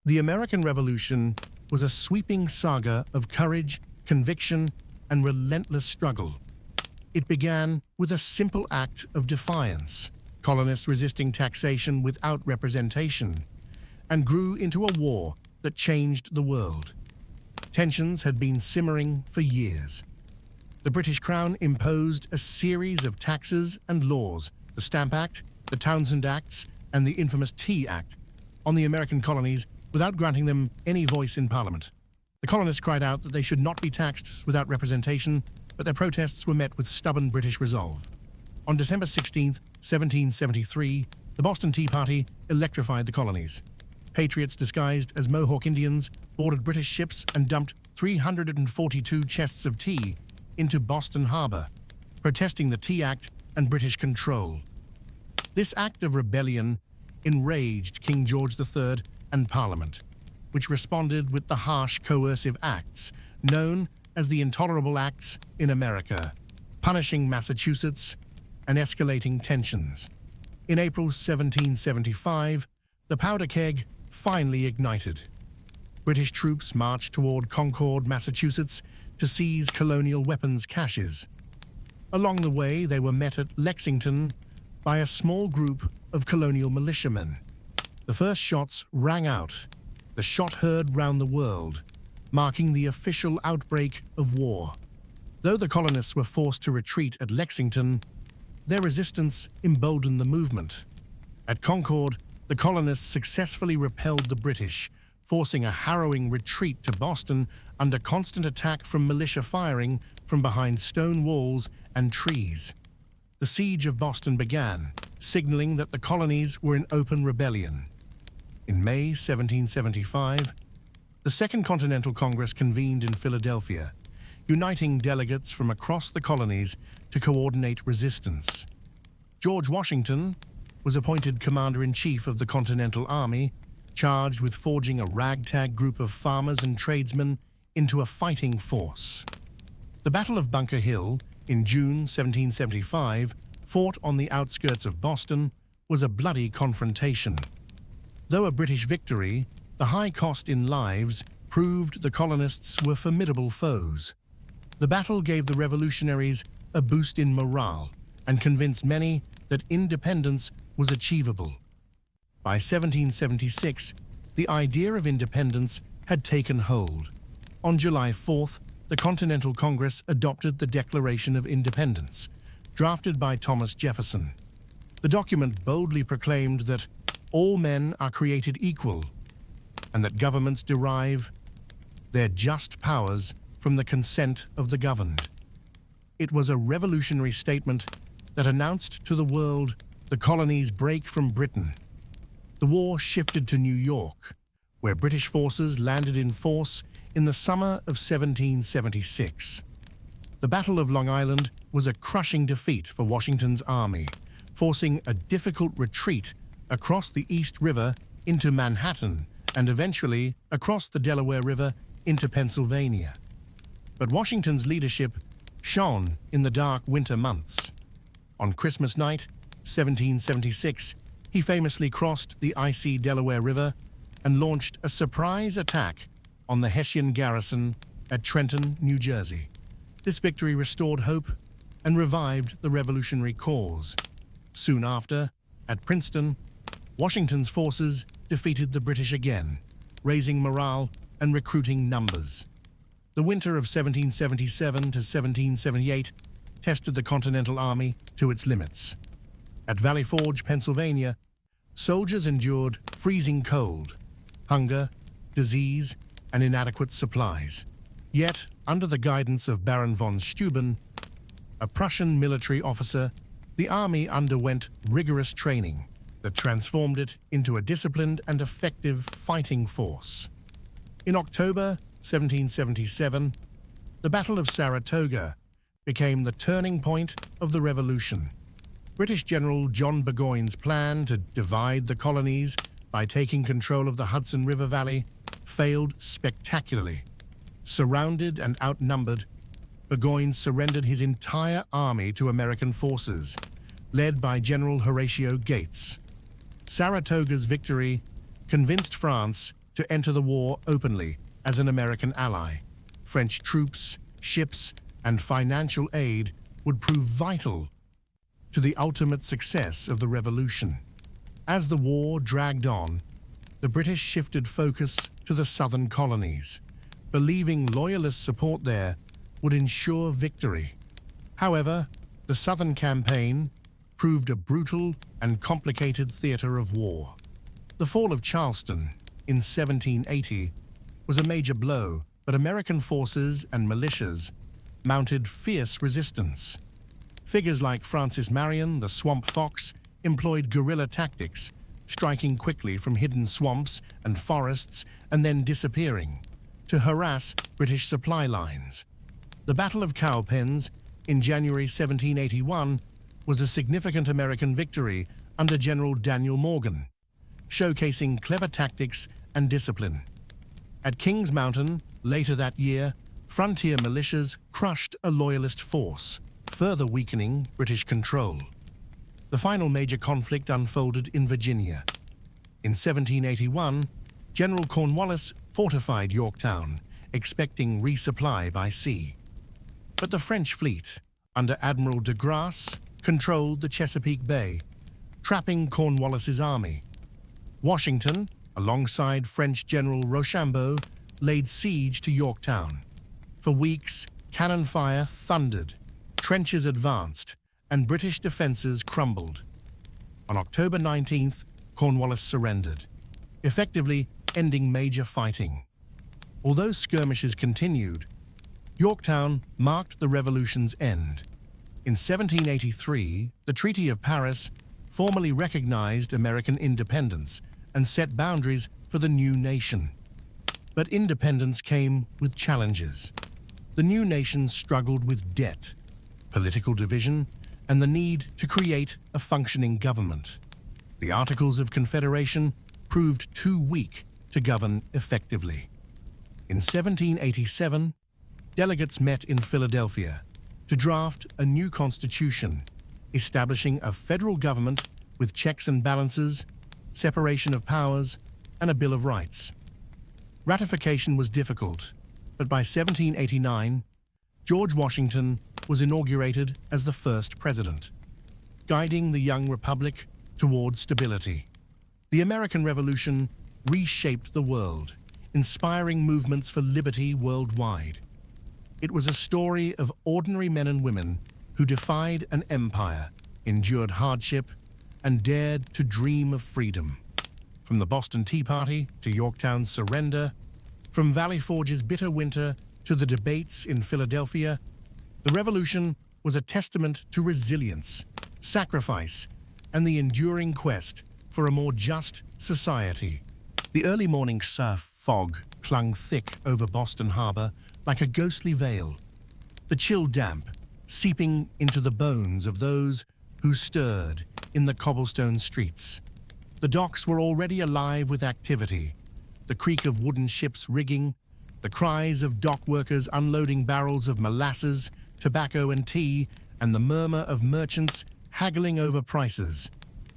The American Revolution was a sweeping saga of courage, conviction, and relentless struggle. It began with a simple act of defiance, colonists resisting taxation without representation, and grew into a war that changed the world. Tensions had been simmering for years. The British Crown imposed a series of taxes and laws, the Stamp Act, the Townshend Acts, and the infamous Tea Act, on the American colonies without granting them any voice in Parliament. The colonists cried out that they should not be taxed without representation, but their protests were met with stubborn British resolve. On December 16, 1773, the Boston Tea Party electrified the colonies. Patriots disguised as Mohawk Indians boarded British ships and dumped 342 chests of tea into Boston Harbor, protesting the Tea Act and British control. This act of rebellion enraged King George III and Parliament, which responded with the harsh coercive acts known as the Intolerable Acts in America, punishing Massachusetts and escalating tensions. In April 1775, the powder keg finally ignited. British troops marched toward Concord, Massachusetts, to seize colonial weapons caches. Along the way, they were met at Lexington by a small group of colonial militiamen. The first shots rang out, the shot heard round the world, marking the official outbreak of war. Though the colonists were forced to retreat at Lexington, their resistance emboldened the movement. At Concord, the colonists successfully repelled the British, forcing a harrowing retreat to Boston under constant attack from militia firing from behind stone walls and trees. The siege of Boston began, signaling that the colonies were in open rebellion. In May 1775, the Second Continental Congress convened in Philadelphia, uniting delegates from across the colonies to coordinate resistance. George Washington was appointed Commander-in-Chief of the Continental Army, charged with forging a ragtag group of farmers and tradesmen into a fighting force. The Battle of Bunker Hill in June 1775, fought on the outskirts of Boston, was a bloody confrontation. Though a British victory, the high cost in lives proved the colonists were formidable foes. The battle gave the revolutionaries a boost in morale and convinced many that independence was achievable. By 1776, the idea of independence had taken hold. On July 4th, the Continental Congress adopted the Declaration of Independence, drafted by Thomas Jefferson. The document boldly proclaimed that all men are created equal and that governments derive their just powers from the consent of the governed. It was a revolutionary statement that announced to the world the colonies' break from Britain. The war shifted to New York, where British forces landed in force in the summer of 1776. The Battle of Long Island was a crushing defeat for Washington's army, forcing a difficult retreat across the East River into Manhattan and eventually across the Delaware River into Pennsylvania. But Washington's leadership shone in the dark winter months. On Christmas night, 1776, he famously crossed the icy Delaware River and launched a surprise attack on the Hessian garrison at Trenton, New Jersey. This victory restored hope and revived the revolutionary cause. Soon after, at Princeton, Washington's forces defeated the British again, raising morale and recruiting numbers. The winter of 1777 to 1778 tested the Continental Army to its limits. At Valley Forge, Pennsylvania, soldiers endured freezing cold, hunger, disease, and inadequate supplies. Yet, under the guidance of Baron von Steuben, a Prussian military officer, the army underwent rigorous training that transformed it into a disciplined and effective fighting force. In October 1777, the Battle of Saratoga became the turning point of the Revolution. British General John Burgoyne's plan to divide the colonies by taking control of the Hudson River Valley failed spectacularly. Surrounded and outnumbered, Burgoyne surrendered his entire army to American forces, led by General Horatio Gates. Saratoga's victory convinced France to enter the war openly as an American ally. French troops, ships, and financial aid would prove vital to the ultimate success of the revolution. As the war dragged on, the British shifted focus to the southern colonies, believing loyalist support there would ensure victory. However, the southern campaign proved a brutal and complicated theater of war. The fall of Charleston in 1780 was a major blow, but American forces and militias mounted fierce resistance. Figures like Francis Marion, the Swamp Fox, employed guerrilla tactics, striking quickly from hidden swamps and forests and then disappearing to harass British supply lines. The Battle of Cowpens in January 1781 was a significant American victory under General Daniel Morgan, showcasing clever tactics and discipline. At Kings Mountain, later that year, frontier militias crushed a loyalist force, further weakening British control. The final major conflict unfolded in Virginia. In 1781, General Cornwallis fortified Yorktown, expecting resupply by sea. But the French fleet, under Admiral de Grasse, controlled the Chesapeake Bay, trapping Cornwallis's army. Washington, alongside French General Rochambeau, laid siege to Yorktown. For weeks, cannon fire thundered, trenches advanced, and British defenses crumbled. On October 19th, Cornwallis surrendered, effectively ending major fighting. Although skirmishes continued, Yorktown marked the Revolution's end. In 1783, the Treaty of Paris formally recognized American independence and set boundaries for the new nation. But independence came with challenges. The new nation struggled with debt, political division, and the need to create a functioning government. The Articles of Confederation proved too weak to govern effectively. In 1787, delegates met in Philadelphia to draft a new constitution, establishing a federal government with checks and balances, separation of powers, and a Bill of Rights. Ratification was difficult, but by 1789, George Washington was inaugurated as the first president, guiding the young republic toward stability. The American Revolution reshaped the world, inspiring movements for liberty worldwide. It was a story of ordinary men and women who defied an empire, endured hardship, and dared to dream of freedom. From the Boston Tea Party to Yorktown's surrender, from Valley Forge's bitter winter to the debates in Philadelphia, the Revolution was a testament to resilience, sacrifice, and the enduring quest for a more just society. The early morning surf fog clung thick over Boston Harbor like a ghostly veil, the chill damp seeping into the bones of those who stirred in the cobblestone streets. The docks were already alive with activity, the creak of wooden ships rigging, the cries of dock workers unloading barrels of molasses, tobacco and tea, and the murmur of merchants haggling over prices.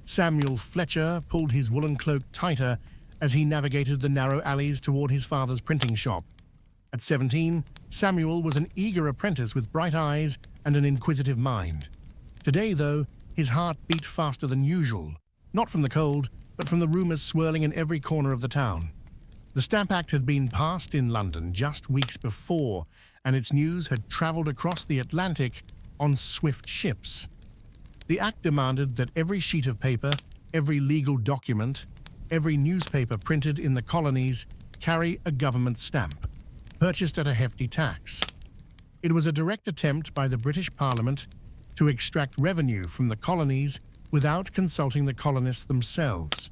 Samuel Fletcher pulled his woolen cloak tighter as he navigated the narrow alleys toward his father's printing shop. At 17, Samuel was an eager apprentice with bright eyes and an inquisitive mind. Today, though, his heart beat faster than usual, not from the cold, but from the rumors swirling in every corner of the town. The Stamp Act had been passed in London just weeks before, and its news had traveled across the Atlantic on swift ships. The act demanded that every sheet of paper, every legal document, every newspaper printed in the colonies carry a government stamp, purchased at a hefty tax. It was a direct attempt by the British Parliament to extract revenue from the colonies without consulting the colonists themselves.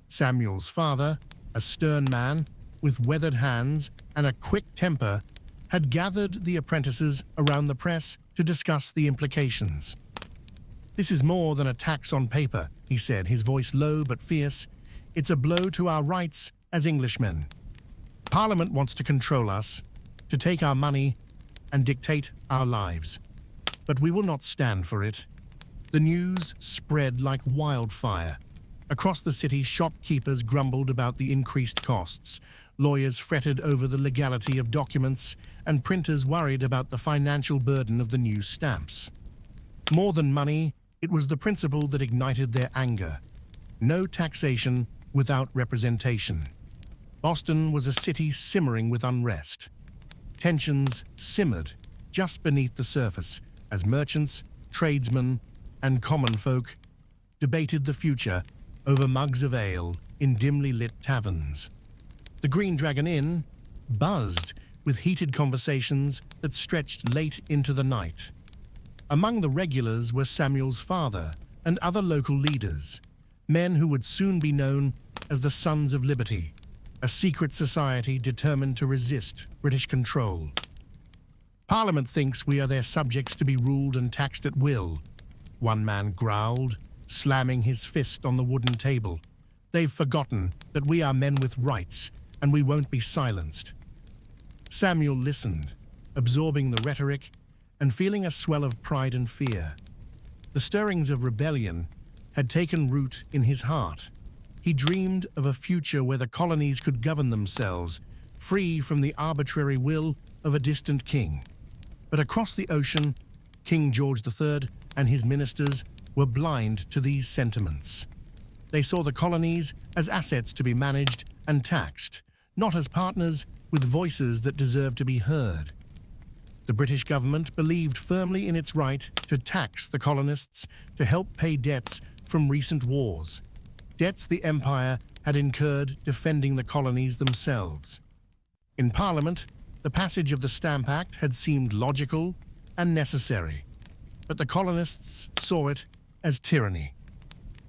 Samuel's father, a stern man with weathered hands and a quick temper, had gathered the apprentices around the press to discuss the implications. "This is more than a tax on paper," he said, his voice low but fierce. "It's a blow to our rights as Englishmen. Parliament wants to control us, to take our money and dictate our lives. But we will not stand for it." The news spread like wildfire. Across the city, shopkeepers grumbled about the increased costs, lawyers fretted over the legality of documents, and printers worried about the financial burden of the new stamps. More than money, it was the principle that ignited their anger. No taxation without representation. Boston was a city simmering with unrest. Tensions simmered just beneath the surface as merchants, tradesmen, and common folk debated the future over mugs of ale in dimly lit taverns. The Green Dragon Inn buzzed with heated conversations that stretched late into the night. Among the regulars were Samuel's father and other local leaders, men who would soon be known as the Sons of Liberty, a secret society determined to resist British control. Parliament thinks we are their subjects to be ruled and taxed at will, one man growled, slamming his fist on the wooden table. They've forgotten that we are men with rights, and we won't be silenced. Samuel listened, absorbing the rhetoric and feeling a swell of pride and fear. The stirrings of rebellion had taken root in his heart. He dreamed of a future where the colonies could govern themselves, free from the arbitrary will of a distant king. But across the ocean, King George III and his ministers were blind to these sentiments. They saw the colonies as assets to be managed and taxed, not as partners with voices that deserved to be heard. The British government believed firmly in its right to tax the colonists to help pay debts from recent wars, debts the Empire had incurred defending the colonies themselves. In Parliament, the passage of the Stamp Act had seemed logical and necessary, but the colonists saw it as tyranny.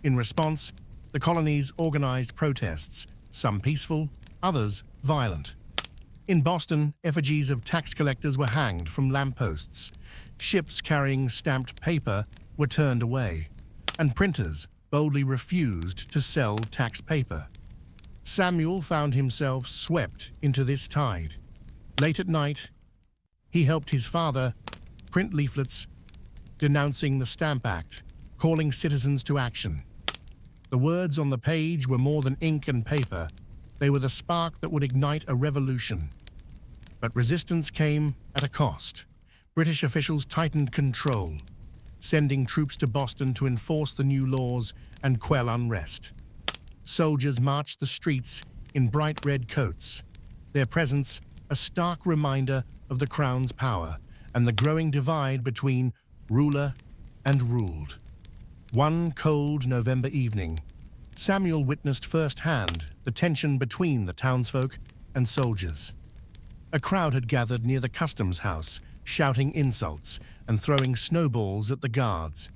In response, the colonies organized protests, some peaceful, others violent. In Boston, effigies of tax collectors were hanged from lampposts, ships carrying stamped paper were turned away, and printers boldly refused to sell tax paper. Samuel found himself swept into this tide. Late at night, he helped his father print leaflets denouncing the Stamp Act, calling citizens to action. The words on the page were more than ink and paper. They were the spark that would ignite a revolution. But resistance came at a cost. British officials tightened control, sending troops to Boston to enforce the new laws and quell unrest. Soldiers marched the streets in bright red coats, their presence a stark reminder of the Crown's power and the growing divide between ruler and ruled. One cold November evening, Samuel witnessed firsthand the tension between the townsfolk and soldiers. A crowd had gathered near the customs house, shouting insults and throwing snowballs at the guards.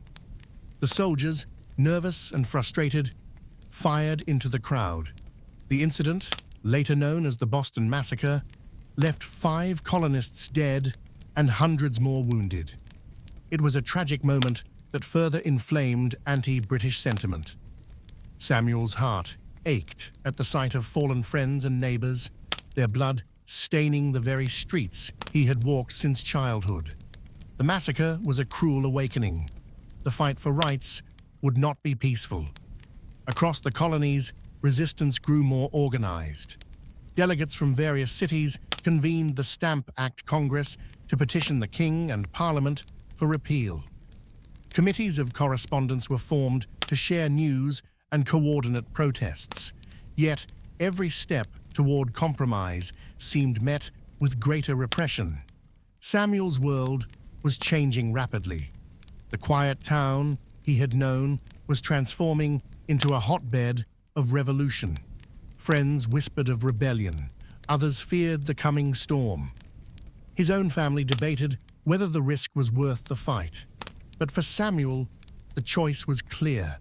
The soldiers, nervous and frustrated, fired into the crowd. The incident, later known as the Boston Massacre, left 5 colonists dead and hundreds more wounded. It was a tragic moment that further inflamed anti-British sentiment. Samuel's heart ached at the sight of fallen friends and neighbors, their blood staining the very streets he had walked since childhood. The massacre was a cruel awakening. The fight for rights would not be peaceful. Across the colonies, resistance grew more organized. Delegates from various cities convened the Stamp Act Congress to petition the King and Parliament for repeal. Committees of correspondence were formed to share news and coordinate protests. Yet, every step toward compromise seemed met with greater repression. Samuel's world was changing rapidly. The quiet town he had known was transforming into a hotbed of revolution. Friends whispered of rebellion. Others feared the coming storm. His own family debated whether the risk was worth the fight. But for Samuel, the choice was clear.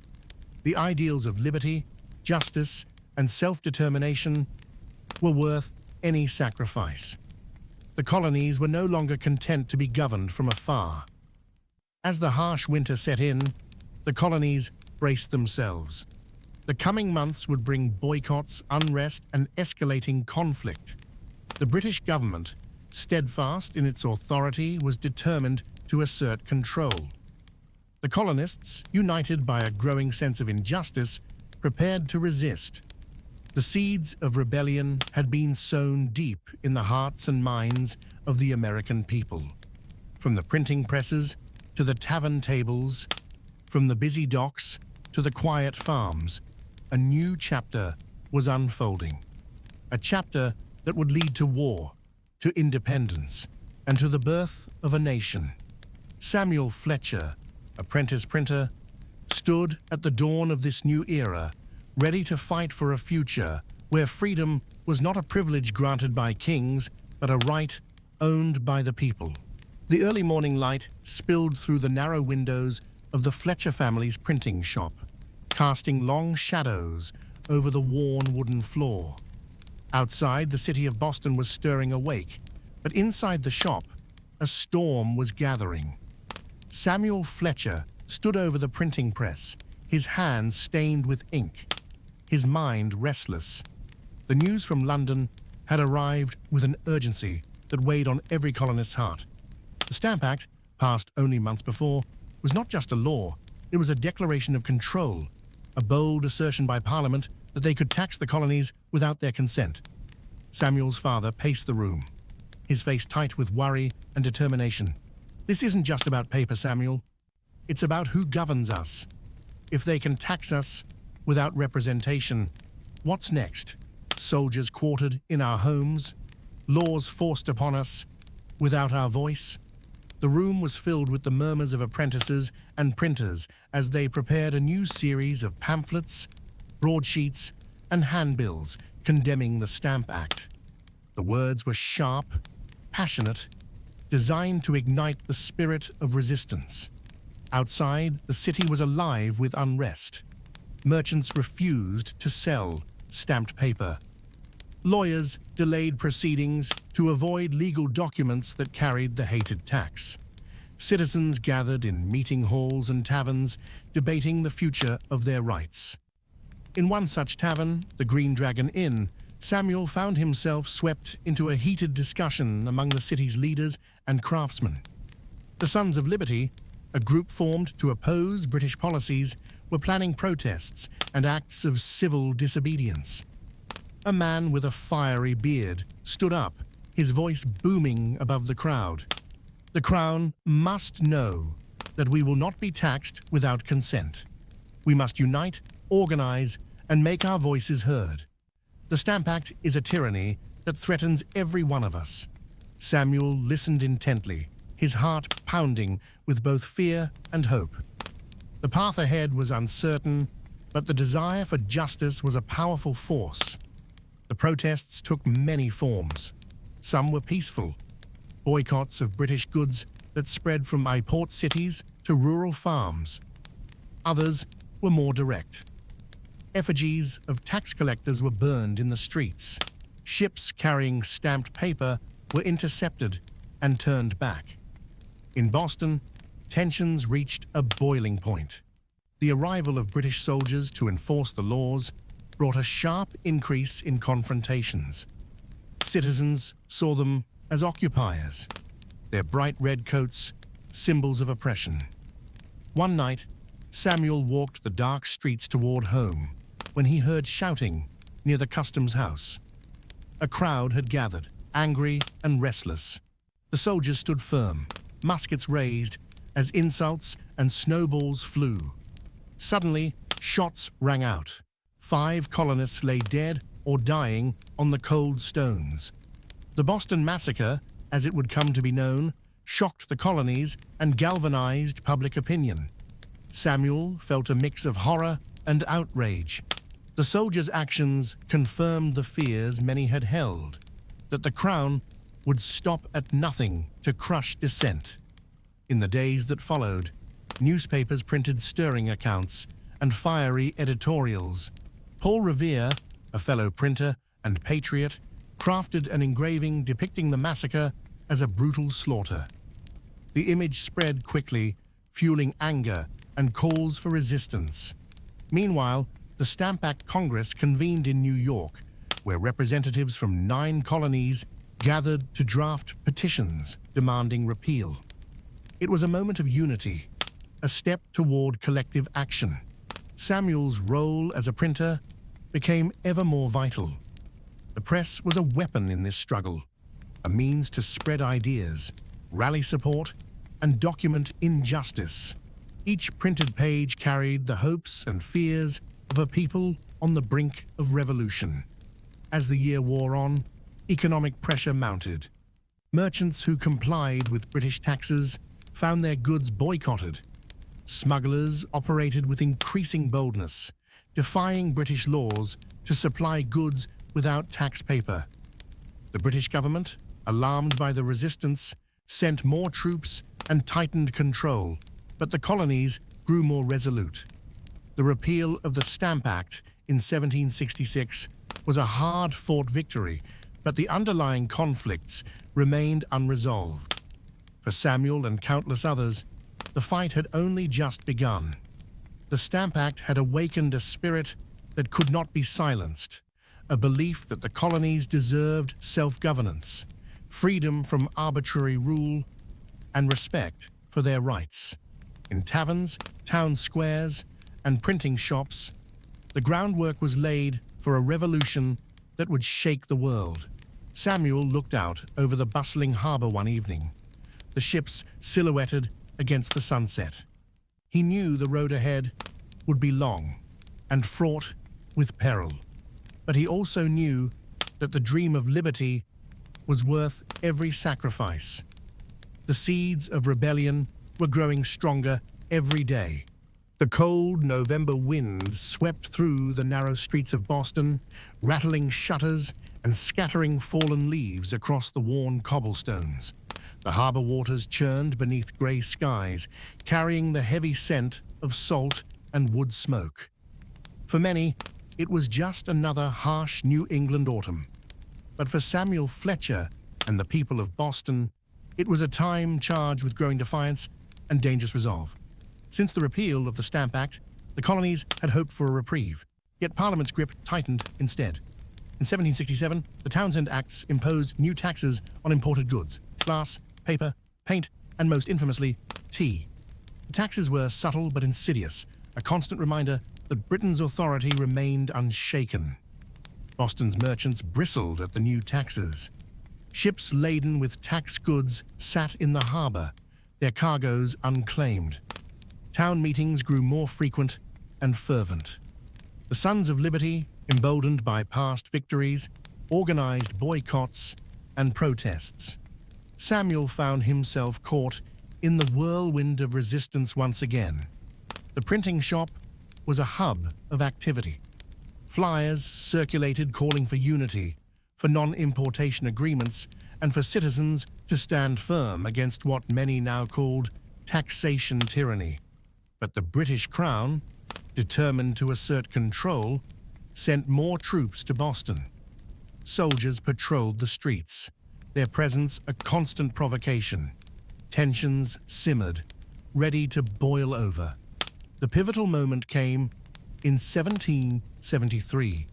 The ideals of liberty, justice, and self-determination were worth any sacrifice. The colonies were no longer content to be governed from afar. As the harsh winter set in, the colonies braced themselves. The coming months would bring boycotts, unrest, and escalating conflict. The British government, steadfast in its authority, was determined to assert control. The colonists, united by a growing sense of injustice, prepared to resist. The seeds of rebellion had been sown deep in the hearts and minds of the American people. From the printing presses to the tavern tables, from the busy docks to the quiet farms, a new chapter was unfolding. A chapter that would lead to war, to independence, and to the birth of a nation. Samuel Fletcher, apprentice printer, stood at the dawn of this new era, ready to fight for a future where freedom was not a privilege granted by kings, but a right owned by the people. The early morning light spilled through the narrow windows of the Fletcher family's printing shop, casting long shadows over the worn wooden floor. Outside, the city of Boston was stirring awake, but inside the shop, a storm was gathering. Samuel Fletcher stood over the printing press, his hands stained with ink, his mind restless. The news from London had arrived with an urgency that weighed on every colonist's heart. The Stamp Act, passed only months before, was not just a law, it was a declaration of control, a bold assertion by Parliament that they could tax the colonies without their consent. Samuel's father paced the room, his face tight with worry and determination. This isn't just about paper, Samuel. It's about who governs us. If they can tax us without representation, what's next? Soldiers quartered in our homes? Laws forced upon us without our voice? The room was filled with the murmurs of apprentices and printers as they prepared a new series of pamphlets, broadsheets, and handbills condemning the Stamp Act. The words were sharp, passionate, designed to ignite the spirit of resistance. Outside, the city was alive with unrest. Merchants refused to sell stamped paper. Lawyers delayed proceedings to avoid legal documents that carried the hated tax. Citizens gathered in meeting halls and taverns, debating the future of their rights. In one such tavern, the Green Dragon Inn, Samuel found himself swept into a heated discussion among the city's leaders and craftsmen. The Sons of Liberty, a group formed to oppose British policies, were planning protests and acts of civil disobedience. A man with a fiery beard stood up, his voice booming above the crowd. The Crown must know that we will not be taxed without consent. We must unite, organize, and make our voices heard. The Stamp Act is a tyranny that threatens every one of us. Samuel listened intently, his heart pounding with both fear and hope. The path ahead was uncertain, but the desire for justice was a powerful force. The protests took many forms. Some were peaceful, boycotts of British goods that spread from port cities to rural farms. Others were more direct. Effigies of tax collectors were burned in the streets. Ships carrying stamped paper were intercepted and turned back. In Boston, tensions reached a boiling point. The arrival of British soldiers to enforce the laws brought a sharp increase in confrontations. Citizens saw them as occupiers, their bright red coats symbols of oppression. One night, Samuel walked the dark streets toward home when he heard shouting near the customs house. A crowd had gathered, angry and restless. The soldiers stood firm, muskets raised, as insults and snowballs flew. Suddenly, shots rang out. 5 colonists lay dead or dying on the cold stones. The Boston Massacre, as it would come to be known, shocked the colonies and galvanized public opinion. Samuel felt a mix of horror and outrage. The soldiers' actions confirmed the fears many had held, that the Crown would stop at nothing to crush dissent. In the days that followed, newspapers printed stirring accounts and fiery editorials. Paul Revere, a fellow printer and patriot, crafted an engraving depicting the massacre as a brutal slaughter. The image spread quickly, fueling anger and calls for resistance. Meanwhile, the Stamp Act Congress convened in New York, where representatives from 9 colonies gathered to draft petitions demanding repeal. It was a moment of unity, a step toward collective action. Samuel's role as a printer became ever more vital. The press was a weapon in this struggle, a means to spread ideas, rally support, and document injustice. Each printed page carried the hopes and fears of a people on the brink of revolution. As the year wore on, economic pressure mounted. Merchants who complied with British taxes found their goods boycotted. Smugglers operated with increasing boldness, defying British laws to supply goods without tax paper. The British government, alarmed by the resistance, sent more troops and tightened control, but the colonies grew more resolute. The repeal of the Stamp Act in 1766 was a hard-fought victory, but the underlying conflicts remained unresolved. For Samuel and countless others, the fight had only just begun. The Stamp Act had awakened a spirit that could not be silenced, a belief that the colonies deserved self-governance, freedom from arbitrary rule, and respect for their rights. In taverns, town squares, and printing shops, the groundwork was laid for a revolution that would shake the world. Samuel looked out over the bustling harbor one evening, the ships silhouetted against the sunset. He knew the road ahead would be long and fraught with peril, but he also knew that the dream of liberty was worth every sacrifice. The seeds of rebellion were growing stronger every day. The cold November wind swept through the narrow streets of Boston, rattling shutters and scattering fallen leaves across the worn cobblestones. The harbor waters churned beneath gray skies, carrying the heavy scent of salt and wood smoke. For many, it was just another harsh New England autumn. But for Samuel Fletcher and the people of Boston, it was a time charged with growing defiance and dangerous resolve. Since the repeal of the Stamp Act, the colonies had hoped for a reprieve, yet Parliament's grip tightened instead. In 1767, the Townshend Acts imposed new taxes on imported goods: glass, paper, paint, and most infamously, tea. The taxes were subtle but insidious, a constant reminder that Britain's authority remained unshaken. Boston's merchants bristled at the new taxes. Ships laden with taxed goods sat in the harbor, their cargoes unclaimed. Town meetings grew more frequent and fervent. The Sons of Liberty, emboldened by past victories, organized boycotts and protests. Samuel found himself caught in the whirlwind of resistance once again. The printing shop was a hub of activity. Flyers circulated calling for unity, for non-importation agreements, and for citizens to stand firm against what many now called taxation tyranny. But the British Crown, determined to assert control, sent more troops to Boston. Soldiers patrolled the streets, their presence a constant provocation. Tensions simmered, ready to boil over. The pivotal moment came in 1773,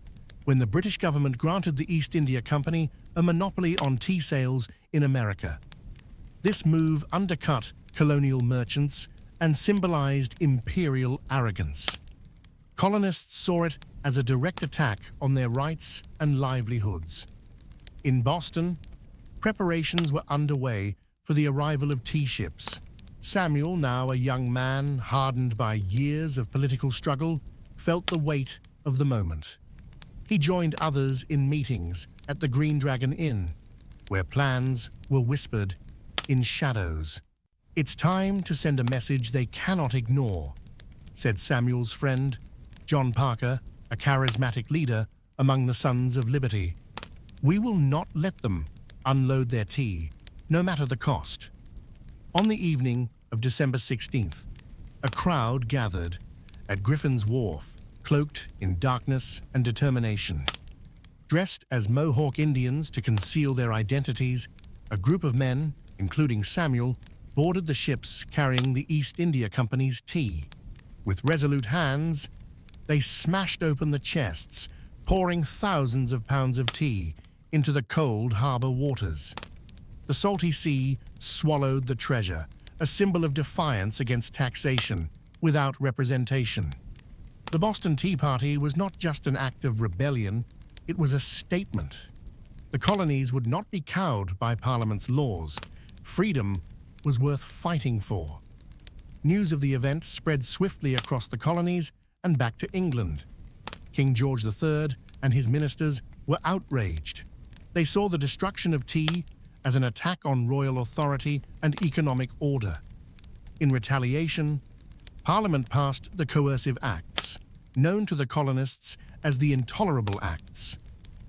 when the British government granted the East India Company a monopoly on tea sales in America. This move undercut colonial merchants and symbolized imperial arrogance. Colonists saw it as a direct attack on their rights and livelihoods. In Boston, preparations were underway for the arrival of tea ships. Samuel, now a young man hardened by years of political struggle, felt the weight of the moment. He joined others in meetings at the Green Dragon Inn, where plans were whispered in shadows. "It's time to send a message they cannot ignore," said Samuel's friend, John Parker, a charismatic leader among the Sons of Liberty. "We will not let them unload their tea, no matter the cost." On the evening of December 16th, a crowd gathered at Griffin's Wharf, cloaked in darkness and determination. Dressed as Mohawk Indians to conceal their identities, a group of men, including Samuel, boarded the ships carrying the East India Company's tea. With resolute hands, they smashed open the chests, pouring thousands of pounds of tea into the cold harbor waters. The salty sea swallowed the treasure, a symbol of defiance against taxation without representation. The Boston Tea Party was not just an act of rebellion, it was a statement. The colonies would not be cowed by Parliament's laws. Freedom was worth fighting for. News of the event spread swiftly across the colonies and back to England. King George III and his ministers were outraged. They saw the destruction of tea as an attack on royal authority and economic order. In retaliation, Parliament passed the Coercive Acts, known to the colonists as the Intolerable Acts.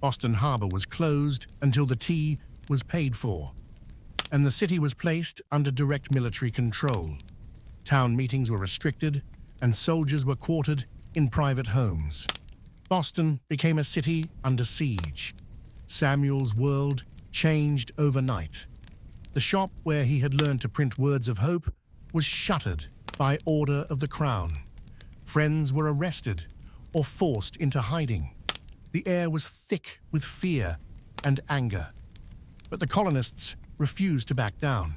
Boston Harbor was closed until the tea was paid for, and the city was placed under direct military control. Town meetings were restricted, and soldiers were quartered in private homes. Boston became a city under siege. Samuel's world changed overnight. The shop where he had learned to print words of hope was shuttered by order of the crown. Friends were arrested or forced into hiding. The air was thick with fear and anger. But the colonists refused to back down.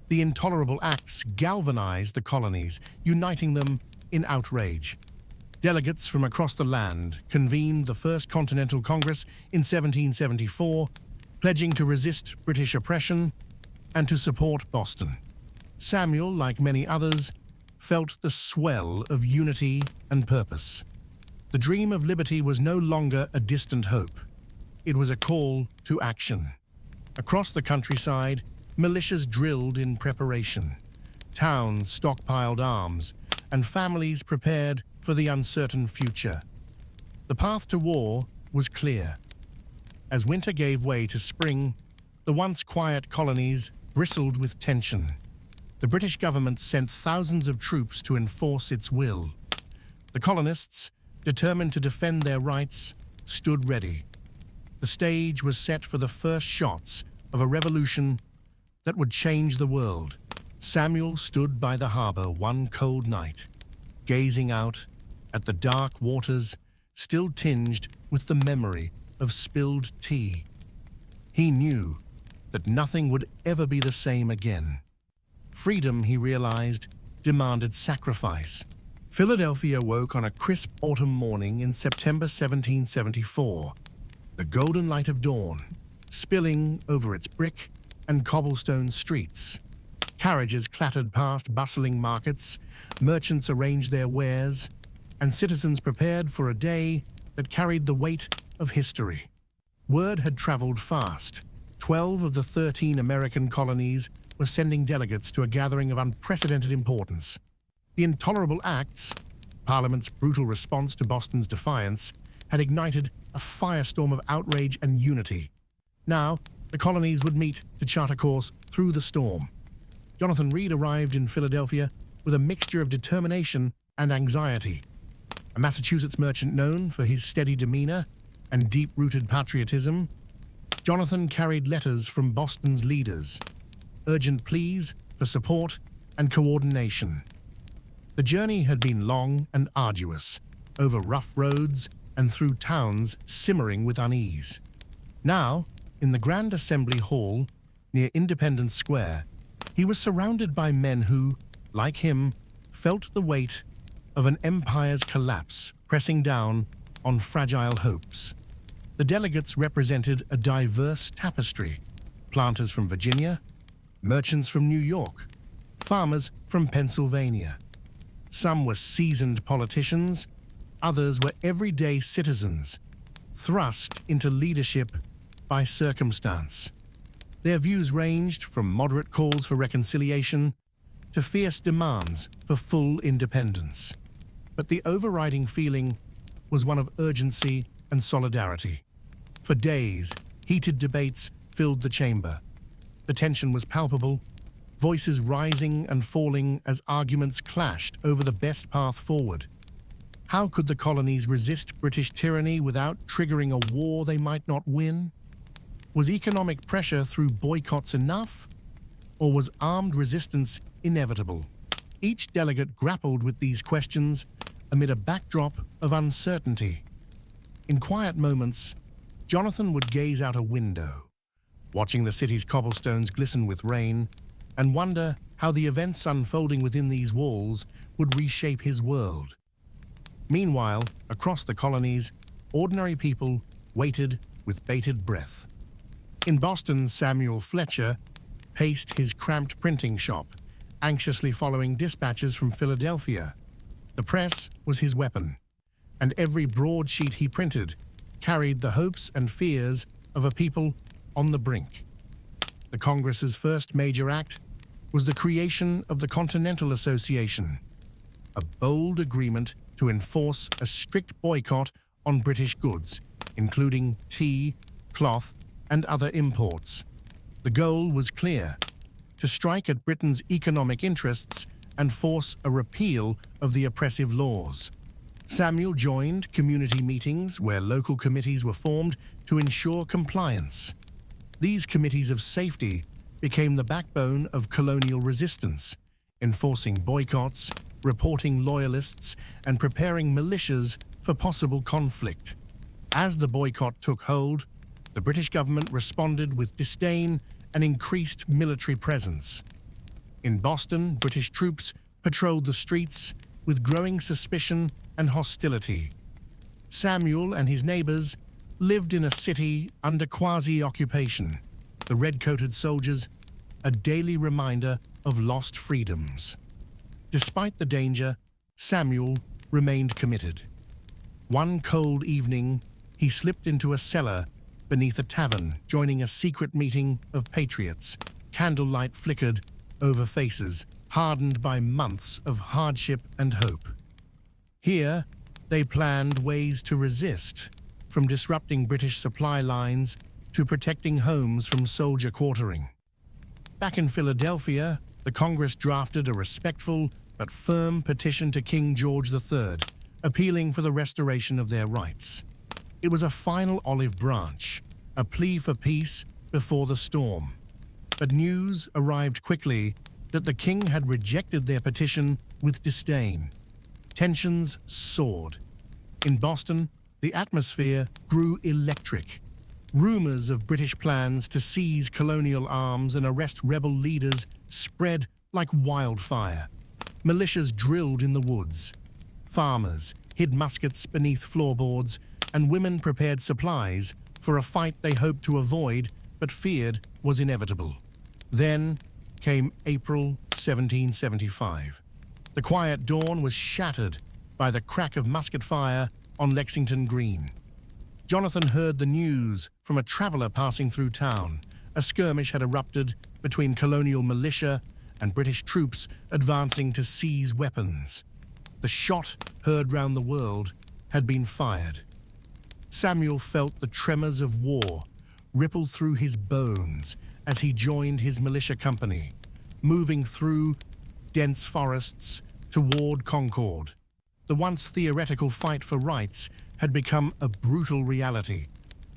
The Intolerable Acts galvanized the colonies, uniting them in outrage. Delegates from across the land convened the First Continental Congress in 1774, pledging to resist British oppression and to support Boston. Samuel, like many others, felt the swell of unity and purpose. The dream of liberty was no longer a distant hope. It was a call to action. Across the countryside, militias drilled in preparation. Towns stockpiled arms, and families prepared for the uncertain future. The path to war was clear. As winter gave way to spring, the once quiet colonies bristled with tension. The British government sent thousands of troops to enforce its will. The colonists, determined to defend their rights, stood ready. The stage was set for the first shots of a revolution that would change the world. Samuel stood by the harbor one cold night, gazing out at the dark waters still tinged with the memory of spilled tea. He knew that nothing would ever be the same again. Freedom, he realized, demanded sacrifice. Philadelphia woke on a crisp autumn morning in September 1774, the golden light of dawn spilling over its brick and cobblestone streets. Carriages clattered past bustling markets, merchants arranged their wares, and citizens prepared for a day that carried the weight of history. Word had traveled fast. 12 of the 13 American colonies were sending delegates to a gathering of unprecedented importance. The Intolerable Acts, Parliament's brutal response to Boston's defiance, had ignited a firestorm of outrage and unity. Now, the colonies would meet to chart a course through the storm. Jonathan Reed arrived in Philadelphia with a mixture of determination and anxiety. A Massachusetts merchant known for his steady demeanor and deep-rooted patriotism, Jonathan carried letters from Boston's leaders, urgent pleas for support and coordination. The journey had been long and arduous, over rough roads and through towns simmering with unease. Now, in the Grand Assembly Hall near Independence Square, he was surrounded by men who, like him, felt the weight of an empire's collapse pressing down on fragile hopes. The delegates represented a diverse tapestry: planters from Virginia, merchants from New York, farmers from Pennsylvania. Some were seasoned politicians, others were everyday citizens, thrust into leadership by circumstance. Their views ranged from moderate calls for reconciliation to fierce demands for full independence. But the overriding feeling was one of urgency and solidarity. For days, heated debates filled the chamber. The tension was palpable, voices rising and falling as arguments clashed over the best path forward. How could the colonies resist British tyranny without triggering a war they might not win? Was economic pressure through boycotts enough? Or was armed resistance inevitable? Each delegate grappled with these questions amid a backdrop of uncertainty. In quiet moments, Jonathan would gaze out a window, watching the city's cobblestones glisten with rain, and wonder how the events unfolding within these walls would reshape his world. Meanwhile, across the colonies, ordinary people waited with bated breath. In Boston, Samuel Fletcher paced his cramped printing shop, anxiously following dispatches from Philadelphia. The press was his weapon, and every broadsheet he printed carried the hopes and fears of a people on the brink. The Congress's first major act was the creation of the Continental Association, a bold agreement to enforce a strict boycott on British goods, including tea, cloth, and other imports. The goal was clear: to strike at Britain's economic interests and force a repeal of the oppressive laws. Samuel joined community meetings where local committees were formed to ensure compliance. These committees of safety became the backbone of colonial resistance, enforcing boycotts, reporting loyalists, and preparing militias for possible conflict. As the boycott took hold, the British government responded with disdain and increased military presence. In Boston, British troops patrolled the streets with growing suspicion and hostility. Samuel and his neighbors lived in a city under quasi-occupation, the red-coated soldiers a daily reminder of lost freedoms. Despite the danger, Samuel remained committed. One cold evening, he slipped into a cellar beneath a tavern, joining a secret meeting of patriots. Candlelight flickered over faces hardened by months of hardship and hope. Here, they planned ways to resist, from disrupting British supply lines to protecting homes from soldier quartering. Back in Philadelphia, the Congress drafted a respectful but firm petition to King George III, appealing for the restoration of their rights. It was a final olive branch, a plea for peace before the storm. But news arrived quickly that the king had rejected their petition with disdain. Tensions soared. In Boston, the atmosphere grew electric. Rumors of British plans to seize colonial arms and arrest rebel leaders spread like wildfire. Militias drilled in the woods. Farmers hid muskets beneath floorboards, and women prepared supplies for a fight they hoped to avoid but feared was inevitable. Then came April 1775. The quiet dawn was shattered by the crack of musket fire on Lexington Green. Jonathan heard the news from a traveler passing through town. A skirmish had erupted between colonial militia and British troops advancing to seize weapons. The shot heard round the world had been fired. Samuel felt the tremors of war ripple through his bones as he joined his militia company, moving through dense forests toward Concord. The once theoretical fight for rights had become a brutal reality.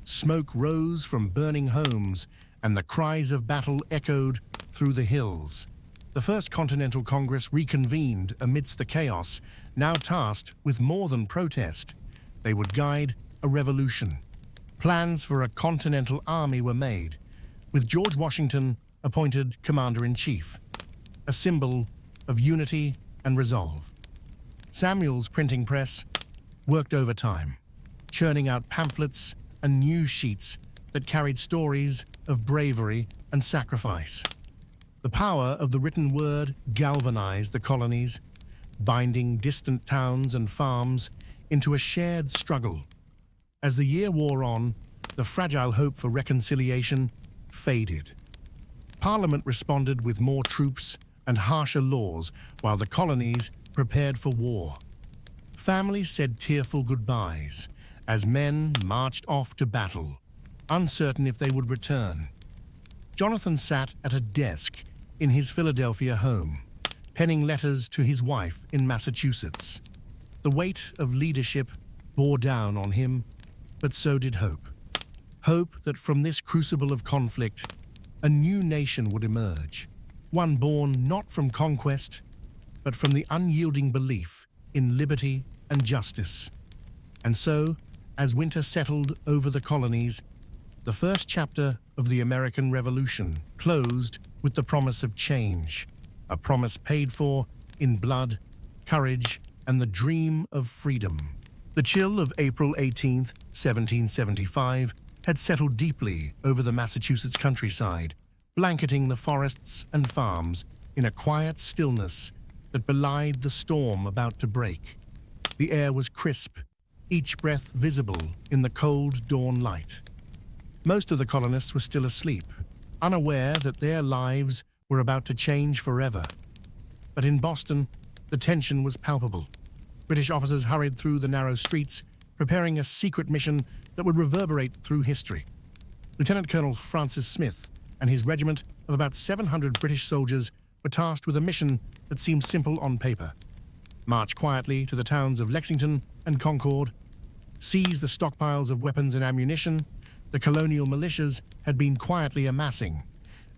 Smoke rose from burning homes, and the cries of battle echoed through the hills. The First Continental Congress reconvened amidst the chaos, now tasked with more than protest. They would guide a revolution. Plans for a continental army were made, with George Washington appointed commander-in-chief, a symbol of unity and resolve. Samuel's printing press worked overtime, churning out pamphlets and news sheets that carried stories of bravery and sacrifice. The power of the written word galvanized the colonies, binding distant towns and farms into a shared struggle. As the year wore on, the fragile hope for reconciliation faded. Parliament responded with more troops and harsher laws, while the colonies prepared for war. Families said tearful goodbyes as men marched off to battle, uncertain if they would return. Jonathan sat at a desk in his Philadelphia home, penning letters to his wife in Massachusetts. The weight of leadership bore down on him, but so did hope. Hope that from this crucible of conflict, a new nation would emerge, one born not from conquest, but from the unyielding belief in liberty and justice. And so, as winter settled over the colonies, the first chapter of the American Revolution closed with the promise of change, a promise paid for in blood, courage, and the dream of freedom. The chill of April 18, 1775, had settled deeply over the Massachusetts countryside, blanketing the forests and farms in a quiet stillness that belied the storm about to break. The air was crisp, each breath visible in the cold dawn light. Most of the colonists were still asleep, unaware that their lives were about to change forever. But in Boston, the tension was palpable. British officers hurried through the narrow streets, preparing a secret mission that would reverberate through history. Lieutenant Colonel Francis Smith and his regiment of about 700 British soldiers were tasked with a mission that seemed simple on paper. March quietly to the towns of Lexington and Concord, seize the stockpiles of weapons and ammunition the colonial militias had been quietly amassing,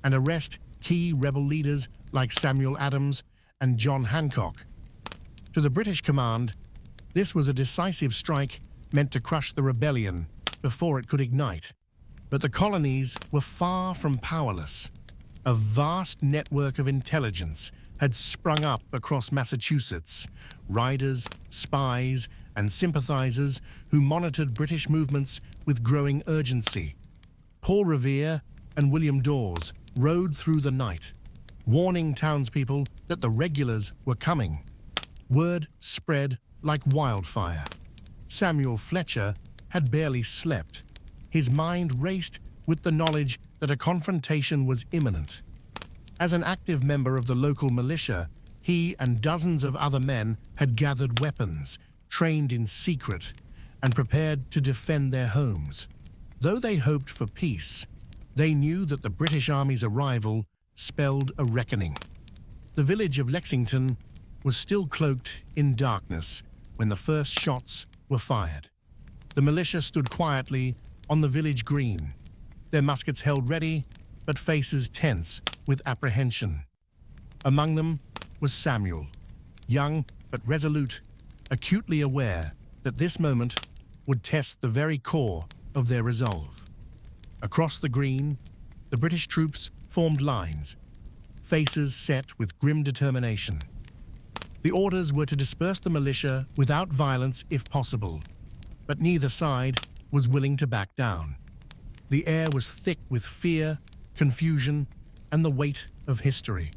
and arrest key rebel leaders like Samuel Adams and John Hancock. To the British command, this was a decisive strike meant to crush the rebellion before it could ignite. But the colonies were far from powerless. A vast network of intelligence had sprung up across Massachusetts, riders, spies, and sympathizers who monitored British movements with growing urgency. Paul Revere and William Dawes rode through the night, warning townspeople that the regulars were coming. Word spread like wildfire. Samuel Fletcher had barely slept. His mind raced with the knowledge that a confrontation was imminent. As an active member of the local militia, he and dozens of other men had gathered weapons, trained in secret, and prepared to defend their homes. Though they hoped for peace, they knew that the British Army's arrival spelled a reckoning. The village of Lexington was still cloaked in darkness when the first shots were fired. The militia stood quietly on the village green, their muskets held ready, but faces tense with apprehension. Among them was Samuel, young but resolute, acutely aware that this moment would test the very core of their resolve. Across the green, the British troops formed lines, faces set with grim determination. The orders were to disperse the militia without violence if possible, but neither side was willing to back down. The air was thick with fear, confusion, and the weight of history.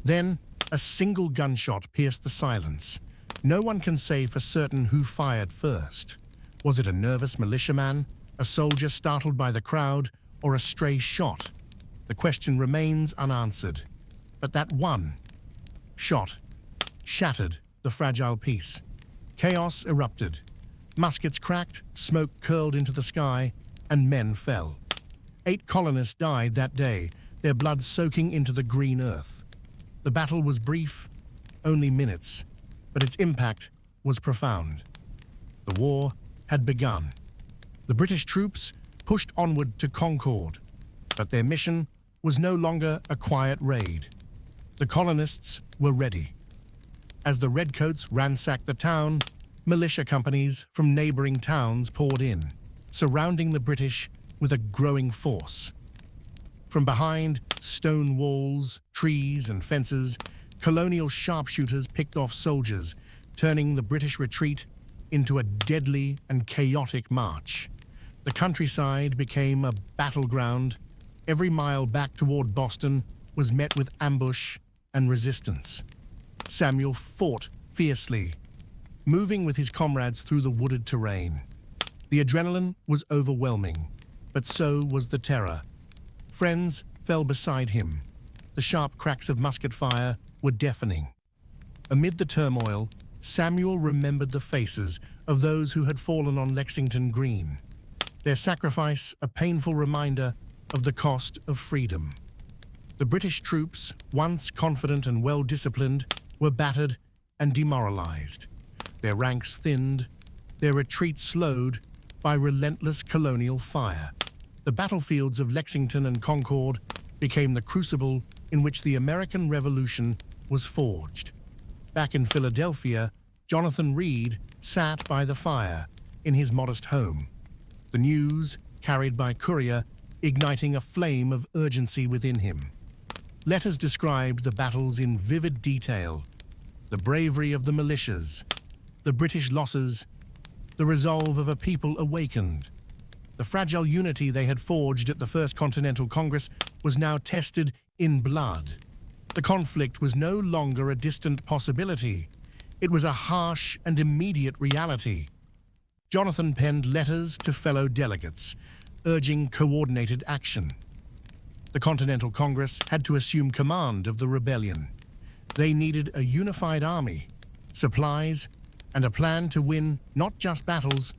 Then, a single gunshot pierced the silence. No one can say for certain who fired first. Was it a nervous militiaman, a soldier startled by the crowd, or a stray shot? The question remains unanswered. But that one shot shattered the fragile peace. Chaos erupted. Muskets cracked, smoke curled into the sky, and men fell. 8 colonists died that day, their blood soaking into the green earth. The battle was brief, only minutes, but its impact was profound. The war had begun. The British troops pushed onward to Concord, but their mission was no longer a quiet raid. The colonists were ready. As the redcoats ransacked the town, militia companies from neighboring towns poured in, surrounding the British with a growing force. From behind stone walls, trees, and fences, colonial sharpshooters picked off soldiers, turning the British retreat into a deadly and chaotic march. The countryside became a battleground. Every mile back toward Boston was met with ambush and resistance. Samuel fought fiercely, moving with his comrades through the wooded terrain. The adrenaline was overwhelming, but so was the terror. Friends fell beside him. The sharp cracks of musket fire were deafening. Amid the turmoil, Samuel remembered the faces of those who had fallen on Lexington Green. Their sacrifice a painful reminder of the cost of freedom. The British troops, once confident and well-disciplined, were battered and demoralized. Their ranks thinned, their retreat slowed by relentless colonial fire. The battlefields of Lexington and Concord became the crucible in which the American Revolution was forged. Back in Philadelphia, Jonathan Reed sat by the fire in his modest home. The news, carried by courier, igniting a flame of urgency within him. Letters described the battles in vivid detail, the bravery of the militias, The British losses, the resolve of a people awakened. The fragile unity they had forged at the First Continental Congress was now tested in blood. The conflict was no longer a distant possibility. It was a harsh and immediate reality. Jonathan penned letters to fellow delegates, urging coordinated action. The Continental Congress had to assume command of the rebellion. They needed a unified army, supplies, and a plan to win not just battles,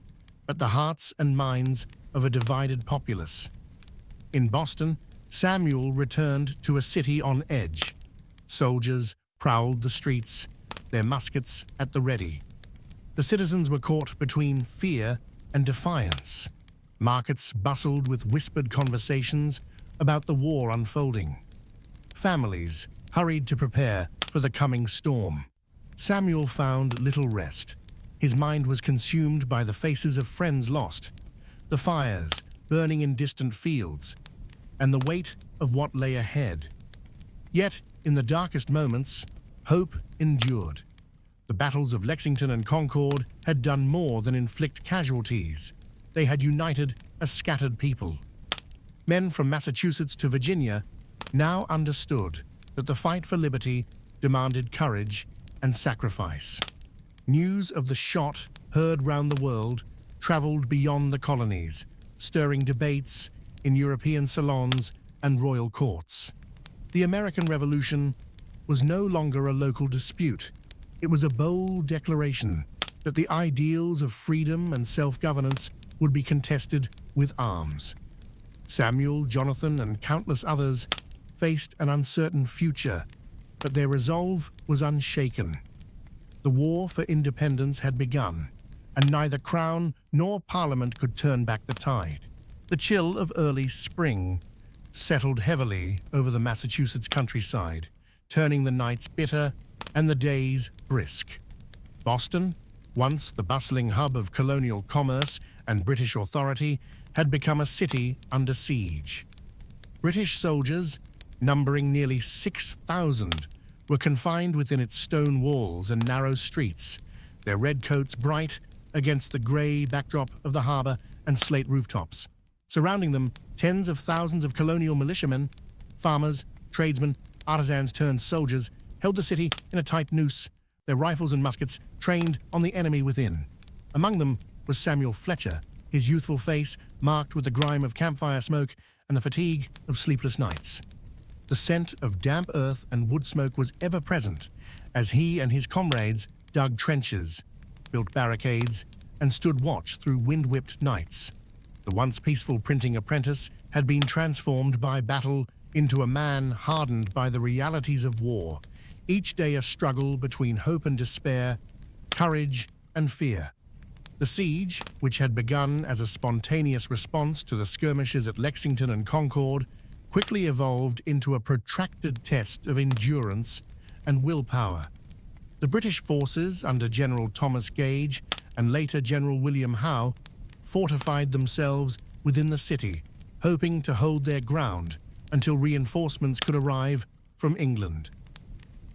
but the hearts and minds of a divided populace. In Boston, Samuel returned to a city on edge. Soldiers prowled the streets, their muskets at the ready. The citizens were caught between fear and defiance. Markets bustled with whispered conversations about the war unfolding. Families hurried to prepare for the coming storm. Samuel found little rest. His mind was consumed by the faces of friends lost, the fires burning in distant fields, and the weight of what lay ahead. Yet, in the darkest moments, hope endured. The battles of Lexington and Concord had done more than inflict casualties. They had united a scattered people. Men from Massachusetts to Virginia now understood that the fight for liberty demanded courage and sacrifice. News of the shot heard round the world traveled beyond the colonies, stirring debates in European salons and royal courts. The American Revolution was no longer a local dispute. It was a bold declaration that the ideals of freedom and self-governance would be contested with arms. Samuel, Jonathan, and countless others faced an uncertain future, but their resolve was unshaken. The war for independence had begun, and neither Crown nor Parliament could turn back the tide. The chill of early spring settled heavily over the Massachusetts countryside, turning the nights bitter and the days brisk. Boston, once the bustling hub of colonial commerce and British authority, had become a city under siege. British soldiers, numbering nearly 6,000, were confined within its stone walls and narrow streets, their red coats bright against the grey backdrop of the harbour and slate rooftops. Surrounding them, tens of thousands of colonial militiamen, farmers, tradesmen, artisans turned soldiers, held the city in a tight noose, their rifles and muskets trained on the enemy within. Among them was Samuel Fletcher, his youthful face marked with the grime of campfire smoke and the fatigue of sleepless nights. The scent of damp earth and wood smoke was ever present as he and his comrades dug trenches, built barricades, and stood watch through wind-whipped nights. The once peaceful printing apprentice had been transformed by battle into a man hardened by the realities of war, each day a struggle between hope and despair, courage and fear. The siege, which had begun as a spontaneous response to the skirmishes at Lexington and Concord, quickly evolved into a protracted test of endurance and willpower. The British forces under General Thomas Gage and later General William Howe fortified themselves within the city, hoping to hold their ground until reinforcements could arrive from England.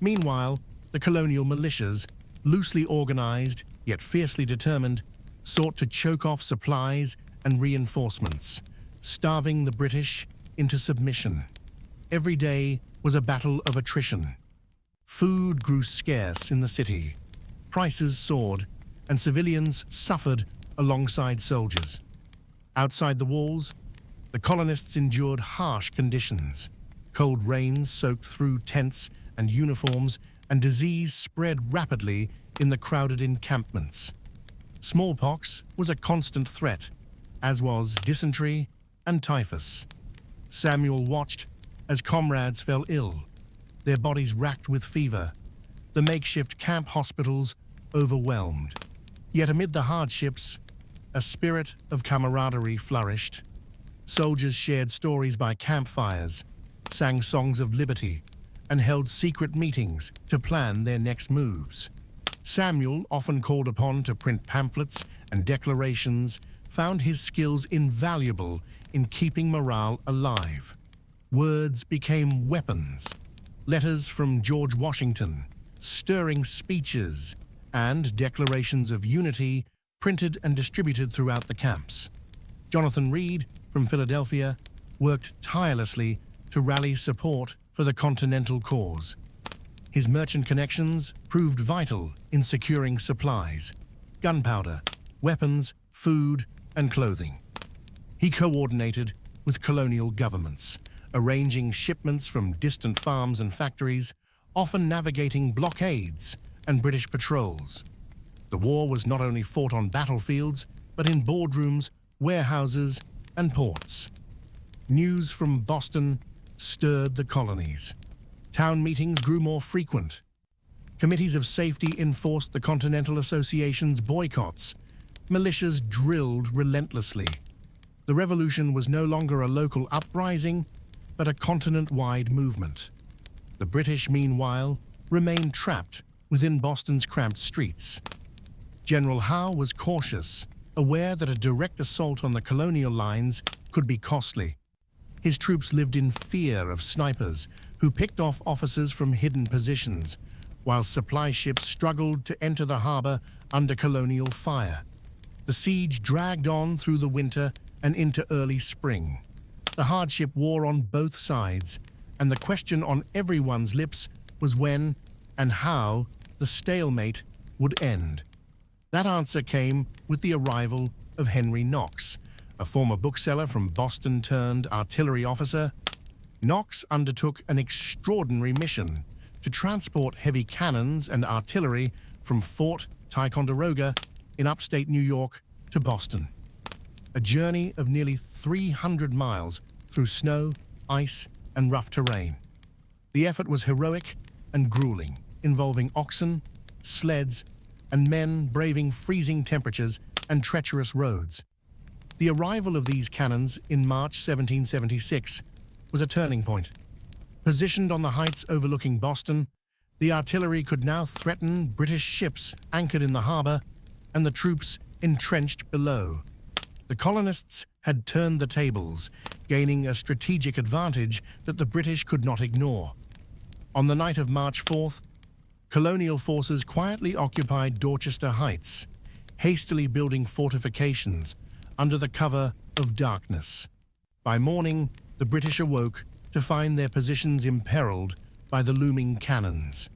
Meanwhile, the colonial militias, loosely organized yet fiercely determined, sought to choke off supplies and reinforcements, starving the British into submission. Every day was a battle of attrition. Food grew scarce in the city, prices soared, and civilians suffered alongside soldiers. Outside the walls, the colonists endured harsh conditions. Cold rains soaked through tents and uniforms, and disease spread rapidly in the crowded encampments. Smallpox was a constant threat, as was dysentery and typhus. Samuel watched as comrades fell ill, their bodies racked with fever, the makeshift camp hospitals overwhelmed. Yet amid the hardships, a spirit of camaraderie flourished. Soldiers shared stories by campfires, sang songs of liberty, and held secret meetings to plan their next moves. Samuel, often called upon to print pamphlets and declarations, found his skills invaluable in keeping morale alive. Words became weapons. Letters from George Washington, stirring speeches, and declarations of unity printed and distributed throughout the camps. Jonathan Reed, from Philadelphia, worked tirelessly to rally support for the Continental cause. His merchant connections proved vital in securing supplies, gunpowder, weapons, food, and clothing. He coordinated with colonial governments, arranging shipments from distant farms and factories, often navigating blockades and British patrols. The war was not only fought on battlefields, but in boardrooms, warehouses, and ports. News from Boston stirred the colonies. Town meetings grew more frequent. Committees of safety enforced the Continental Association's boycotts. Militias drilled relentlessly. The revolution was no longer a local uprising, but a continent-wide movement. The British, meanwhile, remained trapped within Boston's cramped streets. General Howe was cautious, aware that a direct assault on the colonial lines could be costly. His troops lived in fear of snipers who picked off officers from hidden positions, while supply ships struggled to enter the harbor under colonial fire. The siege dragged on through the winter and into early spring. The hardship wore on both sides, and the question on everyone's lips was when and how the stalemate would end. That answer came with the arrival of Henry Knox, a former bookseller from Boston turned artillery officer. Knox undertook an extraordinary mission to transport heavy cannons and artillery from Fort Ticonderoga in upstate New York to Boston. A journey of nearly 300 miles through snow, ice, and rough terrain. The effort was heroic and grueling, involving oxen, sleds, and men braving freezing temperatures and treacherous roads. The arrival of these cannons in March 1776 was a turning point. Positioned on the heights overlooking Boston, the artillery could now threaten British ships anchored in the harbor and the troops entrenched below. The colonists had turned the tables, gaining a strategic advantage that the British could not ignore. On the night of March 4th, colonial forces quietly occupied Dorchester Heights, hastily building fortifications under the cover of darkness. By morning, the British awoke to find their positions imperiled by the looming cannons.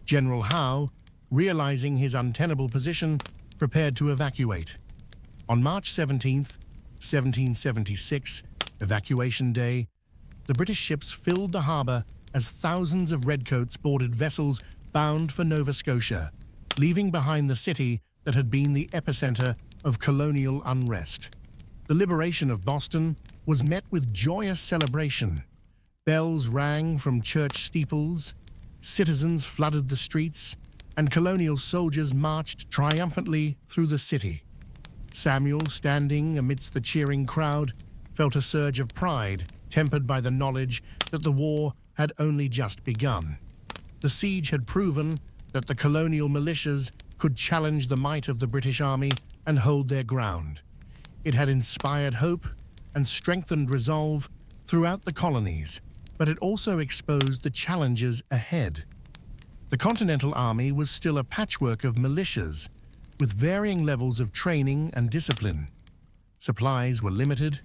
General Howe, realizing his untenable position, prepared to evacuate. On March 17th, 1776, Evacuation Day, the British ships filled the harbor as thousands of redcoats boarded vessels bound for Nova Scotia, leaving behind the city that had been the epicenter of colonial unrest. The liberation of Boston was met with joyous celebration. Bells rang from church steeples, citizens flooded the streets, and colonial soldiers marched triumphantly through the city. Samuel, standing amidst the cheering crowd, felt a surge of pride, tempered by the knowledge that the war had only just begun. The siege had proven that the colonial militias could challenge the might of the British Army and hold their ground. It had inspired hope and strengthened resolve throughout the colonies, but it also exposed the challenges ahead. The Continental Army was still a patchwork of militias, with varying levels of training and discipline. Supplies were limited,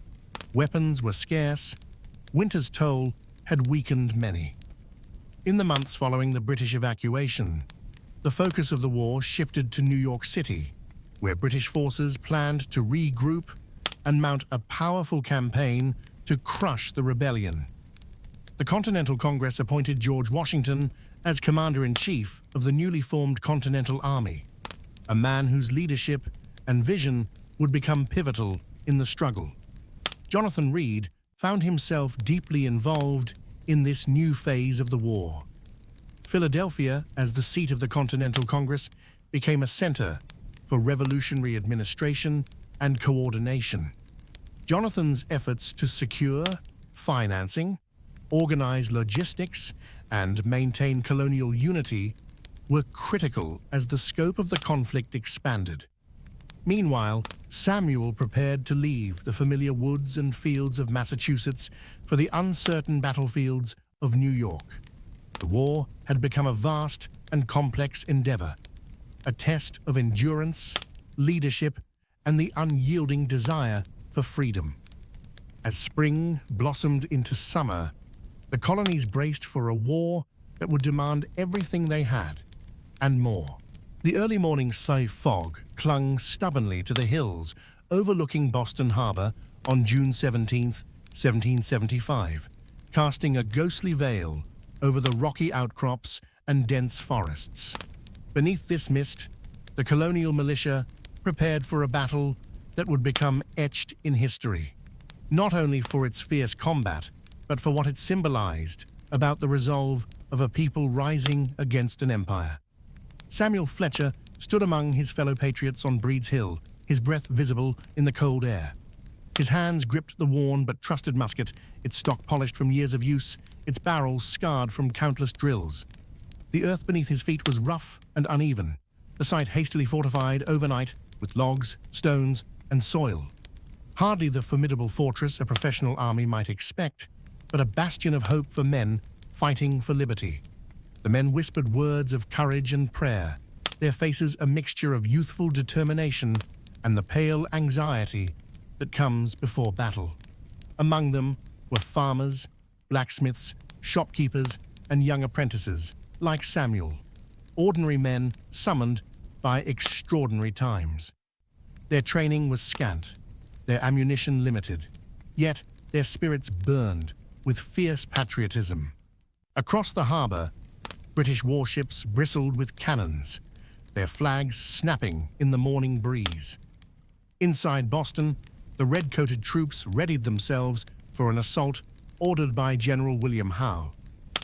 weapons were scarce, winter's toll had weakened many. In the months following the British evacuation, the focus of the war shifted to New York City, where British forces planned to regroup and mount a powerful campaign to crush the rebellion. The Continental Congress appointed George Washington as Commander-in-Chief of the newly formed Continental Army, a man whose leadership and vision would become pivotal in the struggle. Jonathan Reed found himself deeply involved in this new phase of the war. Philadelphia, as the seat of the Continental Congress, became a center for revolutionary administration and coordination. Jonathan's efforts to secure financing, organize logistics, and maintain colonial unity were critical as the scope of the conflict expanded. Meanwhile, Samuel prepared to leave the familiar woods and fields of Massachusetts for the uncertain battlefields of New York. The war had become a vast and complex endeavor, a test of endurance, leadership, and the unyielding desire for freedom. As spring blossomed into summer, the colonies braced for a war that would demand everything they had, and more. The early morning sea fog clung stubbornly to the hills overlooking Boston Harbor on June 17, 1775, casting a ghostly veil over the rocky outcrops and dense forests. Beneath this mist, the colonial militia prepared for a battle that would become etched in history, not only for its fierce combat, but for what it symbolized about the resolve of a people rising against an empire. Samuel Fletcher stood among his fellow patriots on Breed's Hill, his breath visible in the cold air. His hands gripped the worn but trusted musket, its stock polished from years of use, its barrels scarred from countless drills. The earth beneath his feet was rough and uneven, the site hastily fortified overnight with logs, stones, and soil. Hardly the formidable fortress a professional army might expect, but a bastion of hope for men fighting for liberty. The men whispered words of courage and prayer, their faces a mixture of youthful determination and the pale anxiety that comes before battle. Among them were farmers, blacksmiths, shopkeepers, and young apprentices, like Samuel, ordinary men summoned by extraordinary times. Their training was scant, their ammunition limited, yet their spirits burned with fierce patriotism. Across the harbor, British warships bristled with cannons, their flags snapping in the morning breeze. Inside Boston, the red-coated troops readied themselves for an assault ordered by General William Howe.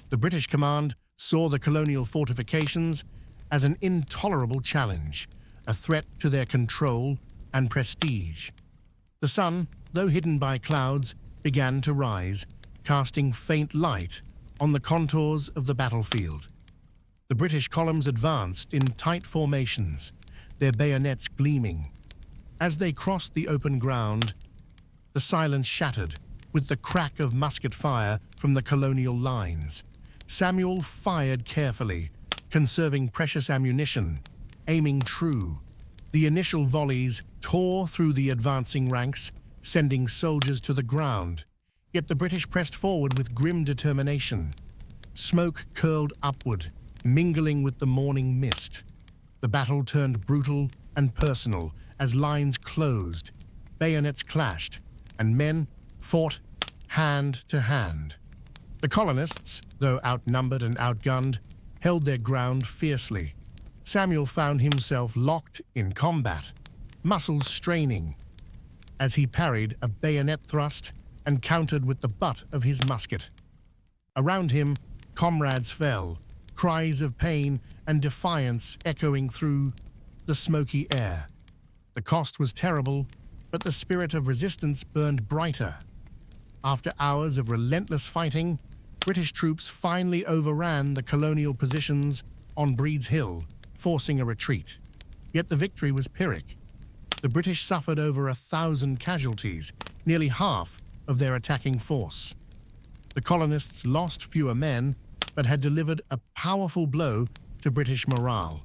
The British command saw the colonial fortifications as an intolerable challenge, a threat to their control and prestige. The sun, though hidden by clouds, began to rise, casting faint light on the contours of the battlefield. The British columns advanced in tight formations, their bayonets gleaming. As they crossed the open ground, the silence shattered with the crack of musket fire from the colonial lines. Samuel fired carefully, conserving precious ammunition, aiming true. The initial volleys tore through the advancing ranks, sending soldiers to the ground. Yet the British pressed forward with grim determination. Smoke curled upward, mingling with the morning mist. The battle turned brutal and personal as lines closed, bayonets clashed, and men fought hand to hand. The colonists, though outnumbered and outgunned, held their ground fiercely. Samuel found himself locked in combat, muscles straining, as he parried a bayonet thrust and countered with the butt of his musket. Around him, comrades fell, cries of pain and defiance echoing through the smoky air. The cost was terrible, but the spirit of resistance burned brighter. After hours of relentless fighting, British troops finally overran the colonial positions on Breed's Hill, forcing a retreat. Yet the victory was Pyrrhic. The British suffered over 1,000 casualties, nearly half of their attacking force. The colonists lost fewer men, but had delivered a powerful blow to British morale.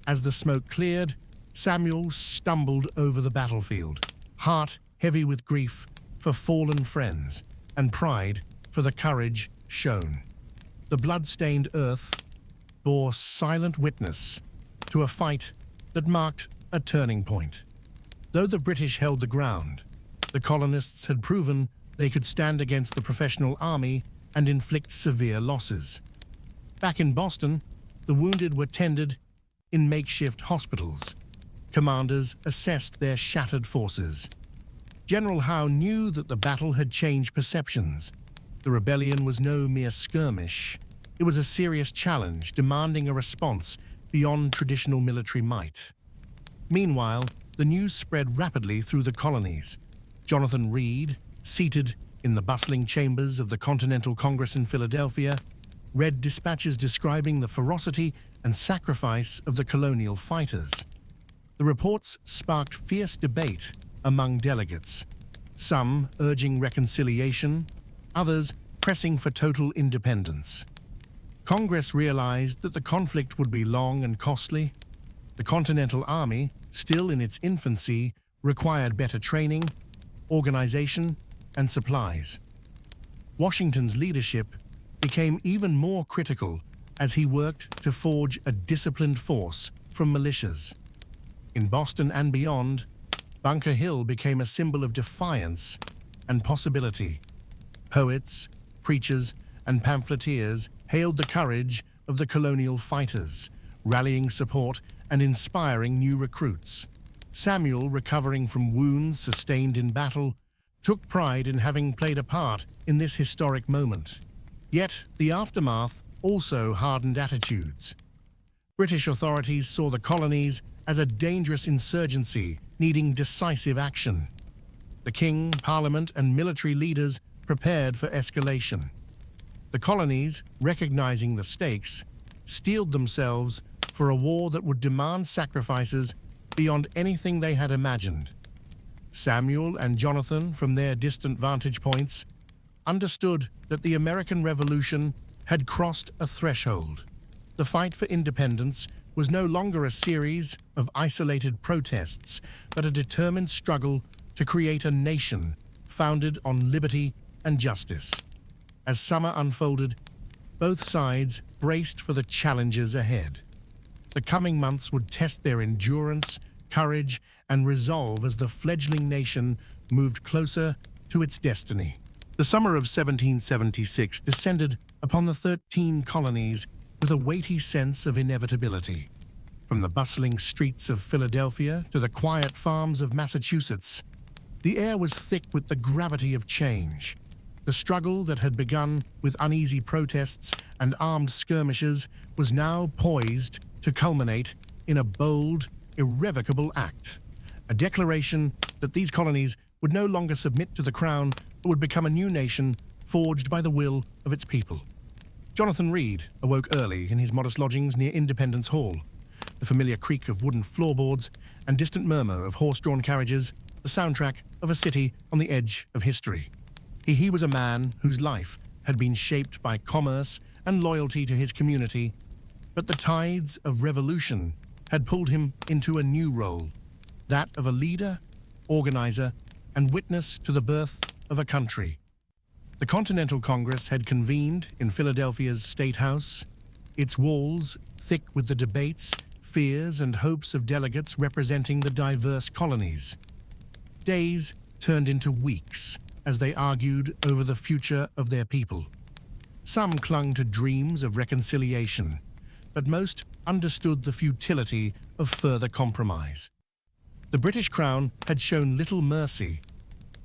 As the smoke cleared, Samuel stumbled over the battlefield, heart heavy with grief for fallen friends and pride for the courage shown. The blood-stained earth bore silent witness to a fight that marked a turning point. Though the British held the ground, the colonists had proven they could stand against the professional army and inflict severe losses. Back in Boston, the wounded were tended in makeshift hospitals. Commanders assessed their shattered forces. General Howe knew that the battle had changed perceptions. The rebellion was no mere skirmish. It was a serious challenge demanding a response beyond traditional military might. Meanwhile, the news spread rapidly through the colonies. Jonathan Reed, seated in the bustling chambers of the Continental Congress in Philadelphia, read dispatches describing the ferocity and sacrifice of the colonial fighters. The reports sparked fierce debate among delegates, some urging reconciliation, others pressing for total independence. Congress realized that the conflict would be long and costly. The Continental Army, still in its infancy, required better training, organization, and supplies. Washington's leadership became even more critical as he worked to forge a disciplined force from militias. In Boston and beyond, Bunker Hill became a symbol of defiance and possibility. Poets, preachers, and pamphleteers hailed the courage of the colonial fighters, rallying support and inspiring new recruits. Samuel, recovering from wounds sustained in battle, took pride in having played a part in this historic moment. Yet, the aftermath also hardened attitudes. British authorities saw the colonies as a dangerous insurgency needing decisive action. The King, Parliament, and military leaders prepared for escalation. The colonies, recognizing the stakes, steeled themselves for a war that would demand sacrifices beyond anything they had imagined. Samuel and Jonathan, from their distant vantage points, understood that the American Revolution had crossed a threshold. The fight for independence was no longer a series of isolated protests, but a determined struggle to create a nation founded on liberty and justice. As summer unfolded, both sides braced for the challenges ahead. The coming months would test their endurance, courage, and resolve as the fledgling nation moved closer to its destiny. The summer of 1776 descended upon the 13 colonies with a weighty sense of inevitability. From the bustling streets of Philadelphia to the quiet farms of Massachusetts, the air was thick with the gravity of change. The struggle that had begun with uneasy protests and armed skirmishes was now poised to culminate in a bold, irrevocable act, a declaration that these colonies would no longer submit to the crown but would become a new nation forged by the will of its people. Jonathan Reed awoke early in his modest lodgings near Independence Hall. The familiar creak of wooden floorboards and distant murmur of horse-drawn carriages, the soundtrack of a city on the edge of history. He was a man whose life had been shaped by commerce and loyalty to his community, but the tides of revolution had pulled him into a new role, that of a leader, organizer, and witness to the birth of a country. The Continental Congress had convened in Philadelphia's State House, its walls thick with the debates, fears, and hopes of delegates representing the diverse colonies. Days turned into weeks as they argued over the future of their people. Some clung to dreams of reconciliation, but most understood the futility of further compromise. The British Crown had shown little mercy.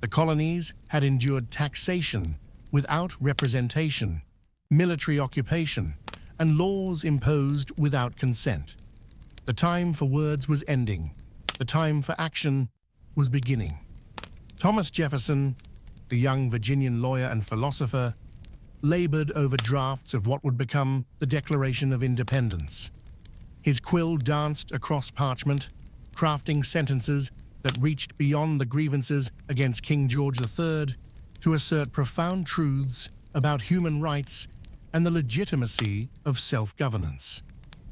The colonies had endured taxation without representation, military occupation, and laws imposed without consent. The time for words was ending. The time for action was beginning. Thomas Jefferson, the young Virginian lawyer and philosopher, labored over drafts of what would become the Declaration of Independence. His quill danced across parchment, crafting sentences that reached beyond the grievances against King George III to assert profound truths about human rights and the legitimacy of self-governance.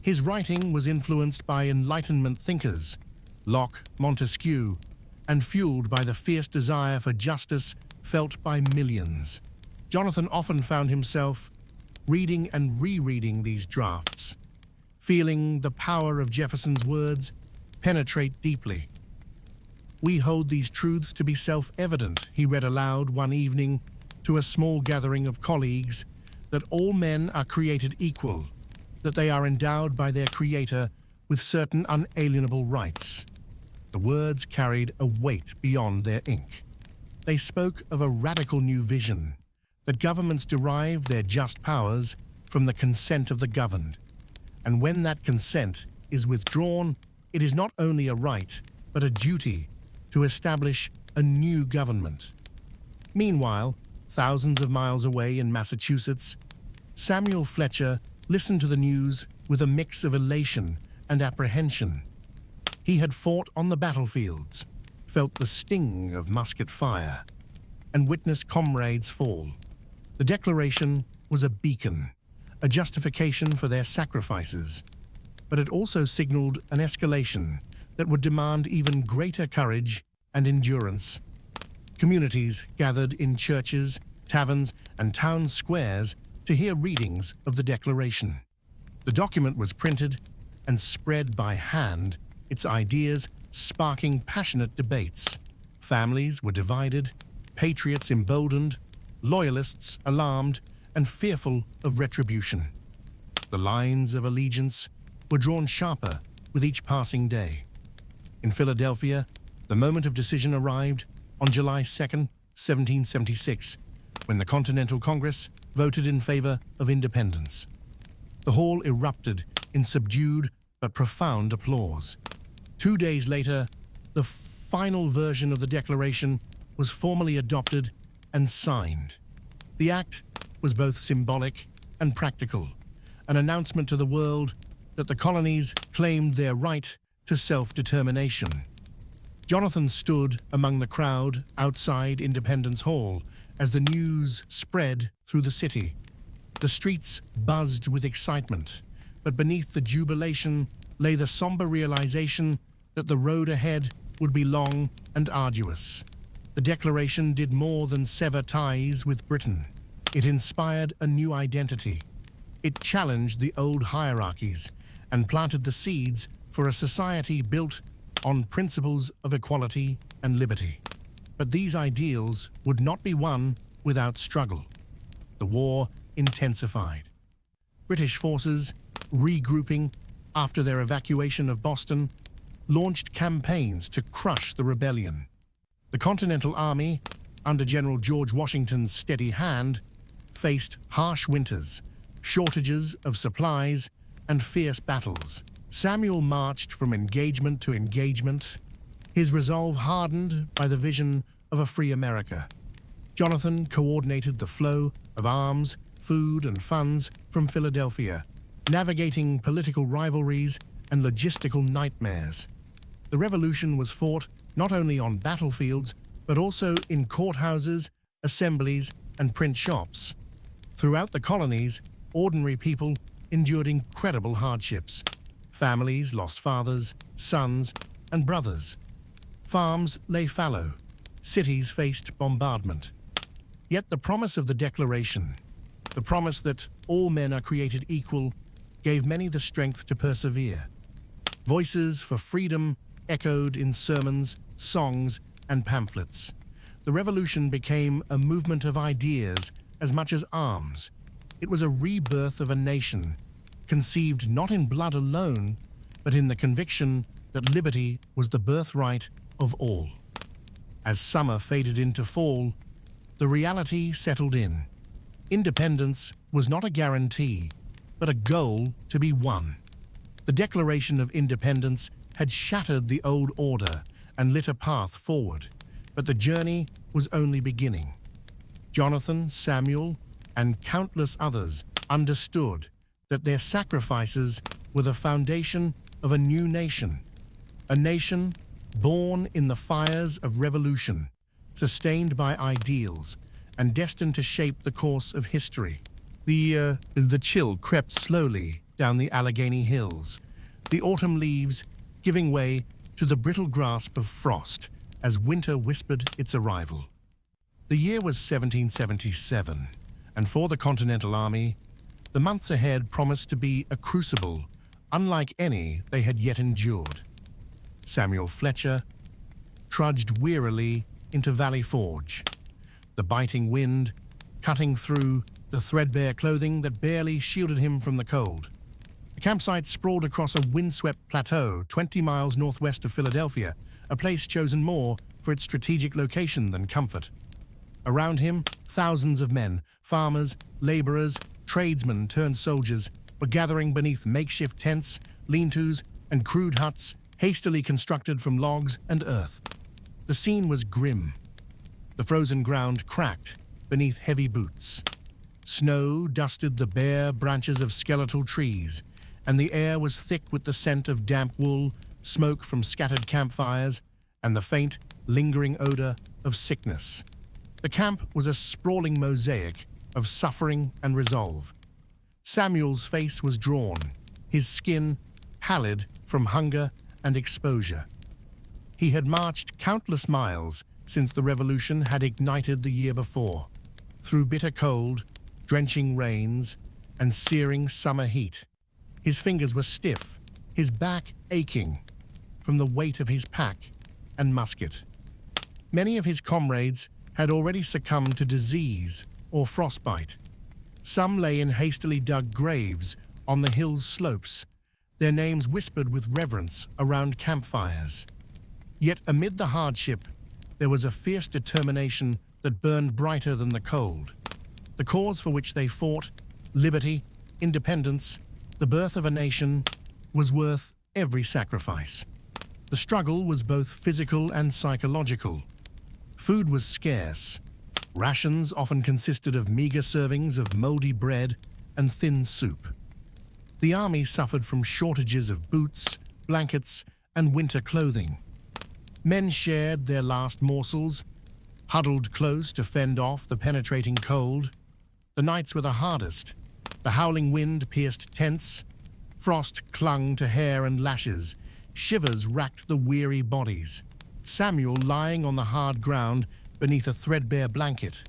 His writing was influenced by Enlightenment thinkers, Locke, Montesquieu, and fueled by the fierce desire for justice felt by millions. Jonathan often found himself reading and rereading these drafts, feeling the power of Jefferson's words penetrate deeply. "We hold these truths to be self-evident," he read aloud one evening to a small gathering of colleagues, "that all men are created equal, that they are endowed by their Creator with certain unalienable rights." The words carried a weight beyond their ink. They spoke of a radical new vision, that governments derive their just powers from the consent of the governed. And when that consent is withdrawn, it is not only a right, but a duty to establish a new government. Meanwhile, thousands of miles away in Massachusetts, Samuel Fletcher listened to the news with a mix of elation and apprehension. He had fought on the battlefields, felt the sting of musket fire, and witnessed comrades fall. The Declaration was a beacon, a justification for their sacrifices. but it also signaled an escalation that would demand even greater courage and endurance. Communities gathered in churches, taverns, and town squares to hear readings of the Declaration. The document was printed and spread by hand, its ideas sparking passionate debates. Families were divided, patriots emboldened, loyalists alarmed, and fearful of retribution. The lines of allegiance were drawn sharper with each passing day. In Philadelphia, the moment of decision arrived on July 2nd, 1776, when the Continental Congress voted in favor of independence. The hall erupted in subdued but profound applause. 2 days later, the final version of the Declaration was formally adopted and signed. The act was both symbolic and practical, an announcement to the world that the colonies claimed their right to self-determination. Jonathan stood among the crowd outside Independence Hall as the news spread through the city. The streets buzzed with excitement, but beneath the jubilation lay the somber realization that the road ahead would be long and arduous. The Declaration did more than sever ties with Britain. It inspired a new identity. It challenged the old hierarchies and planted the seeds for a society built on principles of equality and liberty. But these ideals would not be won without struggle. The war intensified. British forces, regrouping after their evacuation of Boston, launched campaigns to crush the rebellion. The Continental Army, under General George Washington's steady hand, faced harsh winters, shortages of supplies, and fierce battles. Samuel marched from engagement to engagement, his resolve hardened by the vision of a free America. Jonathan coordinated the flow of arms, food, and funds from Philadelphia, navigating political rivalries and logistical nightmares. The revolution was fought not only on battlefields, but also in courthouses, assemblies, and print shops. Throughout the colonies, ordinary people endured incredible hardships. Families lost fathers, sons, and brothers. Farms lay fallow. Cities faced bombardment. Yet the promise of the Declaration, the promise that all men are created equal, gave many the strength to persevere. Voices for freedom echoed in sermons, songs, and pamphlets. The revolution became a movement of ideas as much as arms. It was a rebirth of a nation, conceived not in blood alone, but in the conviction that liberty was the birthright of all. As summer faded into fall, the reality settled in. Independence was not a guarantee, but a goal to be won. The Declaration of Independence had shattered the old order and lit a path forward, but the journey was only beginning. Jonathan, Samuel, and countless others understood that their sacrifices were the foundation of a new nation, a nation born in the fires of revolution, sustained by ideals, and destined to shape the course of history. The chill crept slowly down the Allegheny Hills, the autumn leaves giving way to the brittle grasp of frost as winter whispered its arrival. The year was 1777, and for the Continental Army, the months ahead promised to be a crucible unlike any they had yet endured. Samuel Fletcher trudged wearily into Valley Forge, the biting wind cutting through the threadbare clothing that barely shielded him from the cold. The campsite sprawled across a windswept plateau 20 miles northwest of Philadelphia, a place chosen more for its strategic location than comfort. Around him, thousands of men, farmers, laborers, tradesmen turned soldiers, were gathering beneath makeshift tents, lean-tos, and crude huts hastily constructed from logs and earth. The scene was grim. The frozen ground cracked beneath heavy boots. Snow dusted the bare branches of skeletal trees, and the air was thick with the scent of damp wool, smoke from scattered campfires, and the faint, lingering odor of sickness. The camp was a sprawling mosaic of suffering and resolve. Samuel's face was drawn, his skin pallid from hunger and exposure. He had marched countless miles since the revolution had ignited the year before, through bitter cold, drenching rains, and searing summer heat. His fingers were stiff, his back aching from the weight of his pack and musket. Many of his comrades had already succumbed to disease or frostbite. Some lay in hastily dug graves on the hill's slopes, their names whispered with reverence around campfires. Yet amid the hardship, there was a fierce determination that burned brighter than the cold. The cause for which they fought, liberty, independence, the birth of a nation, was worth every sacrifice. The struggle was both physical and psychological. Food was scarce. Rations often consisted of meager servings of moldy bread and thin soup. The army suffered from shortages of boots, blankets, and winter clothing. Men shared their last morsels, huddled close to fend off the penetrating cold. The nights were the hardest. The howling wind pierced tents. Frost clung to hair and lashes. Shivers racked the weary bodies. Samuel, lying on the hard ground beneath a threadbare blanket,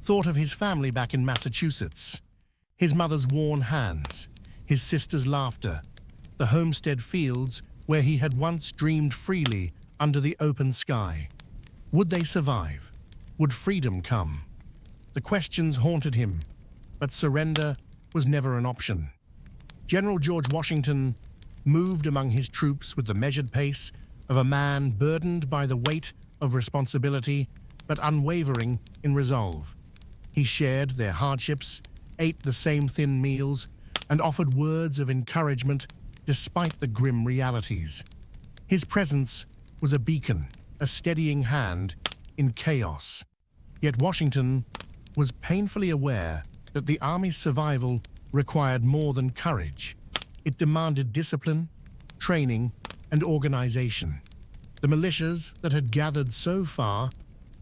thought of his family back in Massachusetts, his mother's worn hands, his sister's laughter, the homestead fields where he had once dreamed freely under the open sky. Would they survive? Would freedom come? The questions haunted him, but surrender was never an option. General George Washington moved among his troops with the measured pace of a man burdened by the weight of responsibility, but unwavering in resolve. He shared their hardships, ate the same thin meals, and offered words of encouragement despite the grim realities. His presence was a beacon, a steadying hand in chaos. Yet Washington was painfully aware that the Army's survival required more than courage. It demanded discipline, training, and organization. The militias that had gathered so far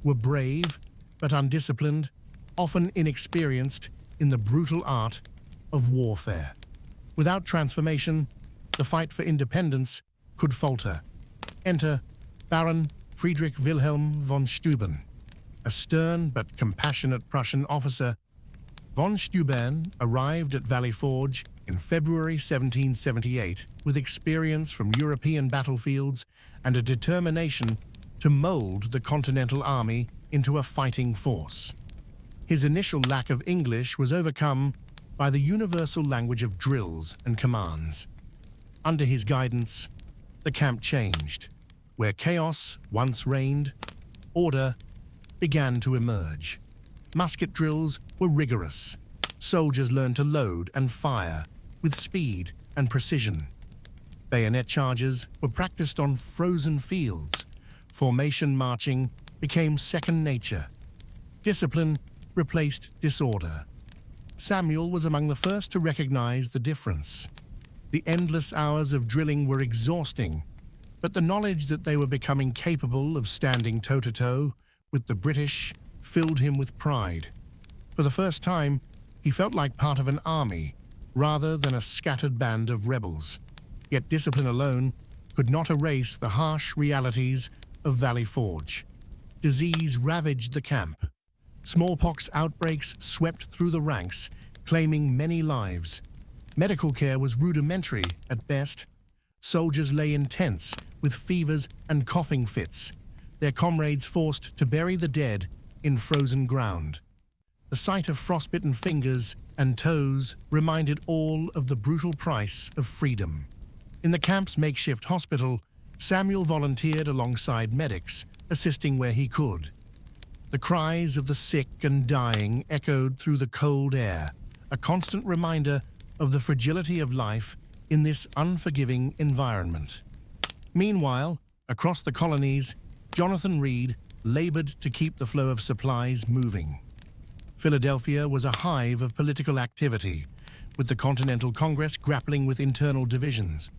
were brave but undisciplined, often inexperienced in the brutal art of warfare. Without transformation, the fight for independence could falter. Enter Baron Friedrich Wilhelm von Steuben, a stern but compassionate Prussian officer. Von Steuben arrived at Valley Forge in February 1778 with experience from European battlefields and a determination to mold the Continental Army into a fighting force. His initial lack of English was overcome by the universal language of drills and commands. Under his guidance, the camp changed. Where chaos once reigned, order began to emerge. Musket drills were rigorous. Soldiers learned to load and fire with speed and precision. Bayonet charges were practiced on frozen fields. Formation marching became second nature. Discipline replaced disorder. Samuel was among the first to recognize the difference. The endless hours of drilling were exhausting, but the knowledge that they were becoming capable of standing toe-to-toe with the British filled him with pride. For the first time, he felt like part of an army rather than a scattered band of rebels. Yet discipline alone could not erase the harsh realities of Valley Forge. Disease ravaged the camp. Smallpox outbreaks swept through the ranks, claiming many lives. Medical care was rudimentary at best. Soldiers lay in tents with fevers and coughing fits, their comrades forced to bury the dead in frozen ground. The sight of frostbitten fingers and toes reminded all of the brutal price of freedom. In the camp's makeshift hospital, Samuel volunteered alongside medics, assisting where he could. The cries of the sick and dying echoed through the cold air, a constant reminder of the fragility of life in this unforgiving environment. Meanwhile, across the colonies, Jonathan Reed labored to keep the flow of supplies moving. Philadelphia was a hive of political activity, with the Continental Congress grappling with internal divisions,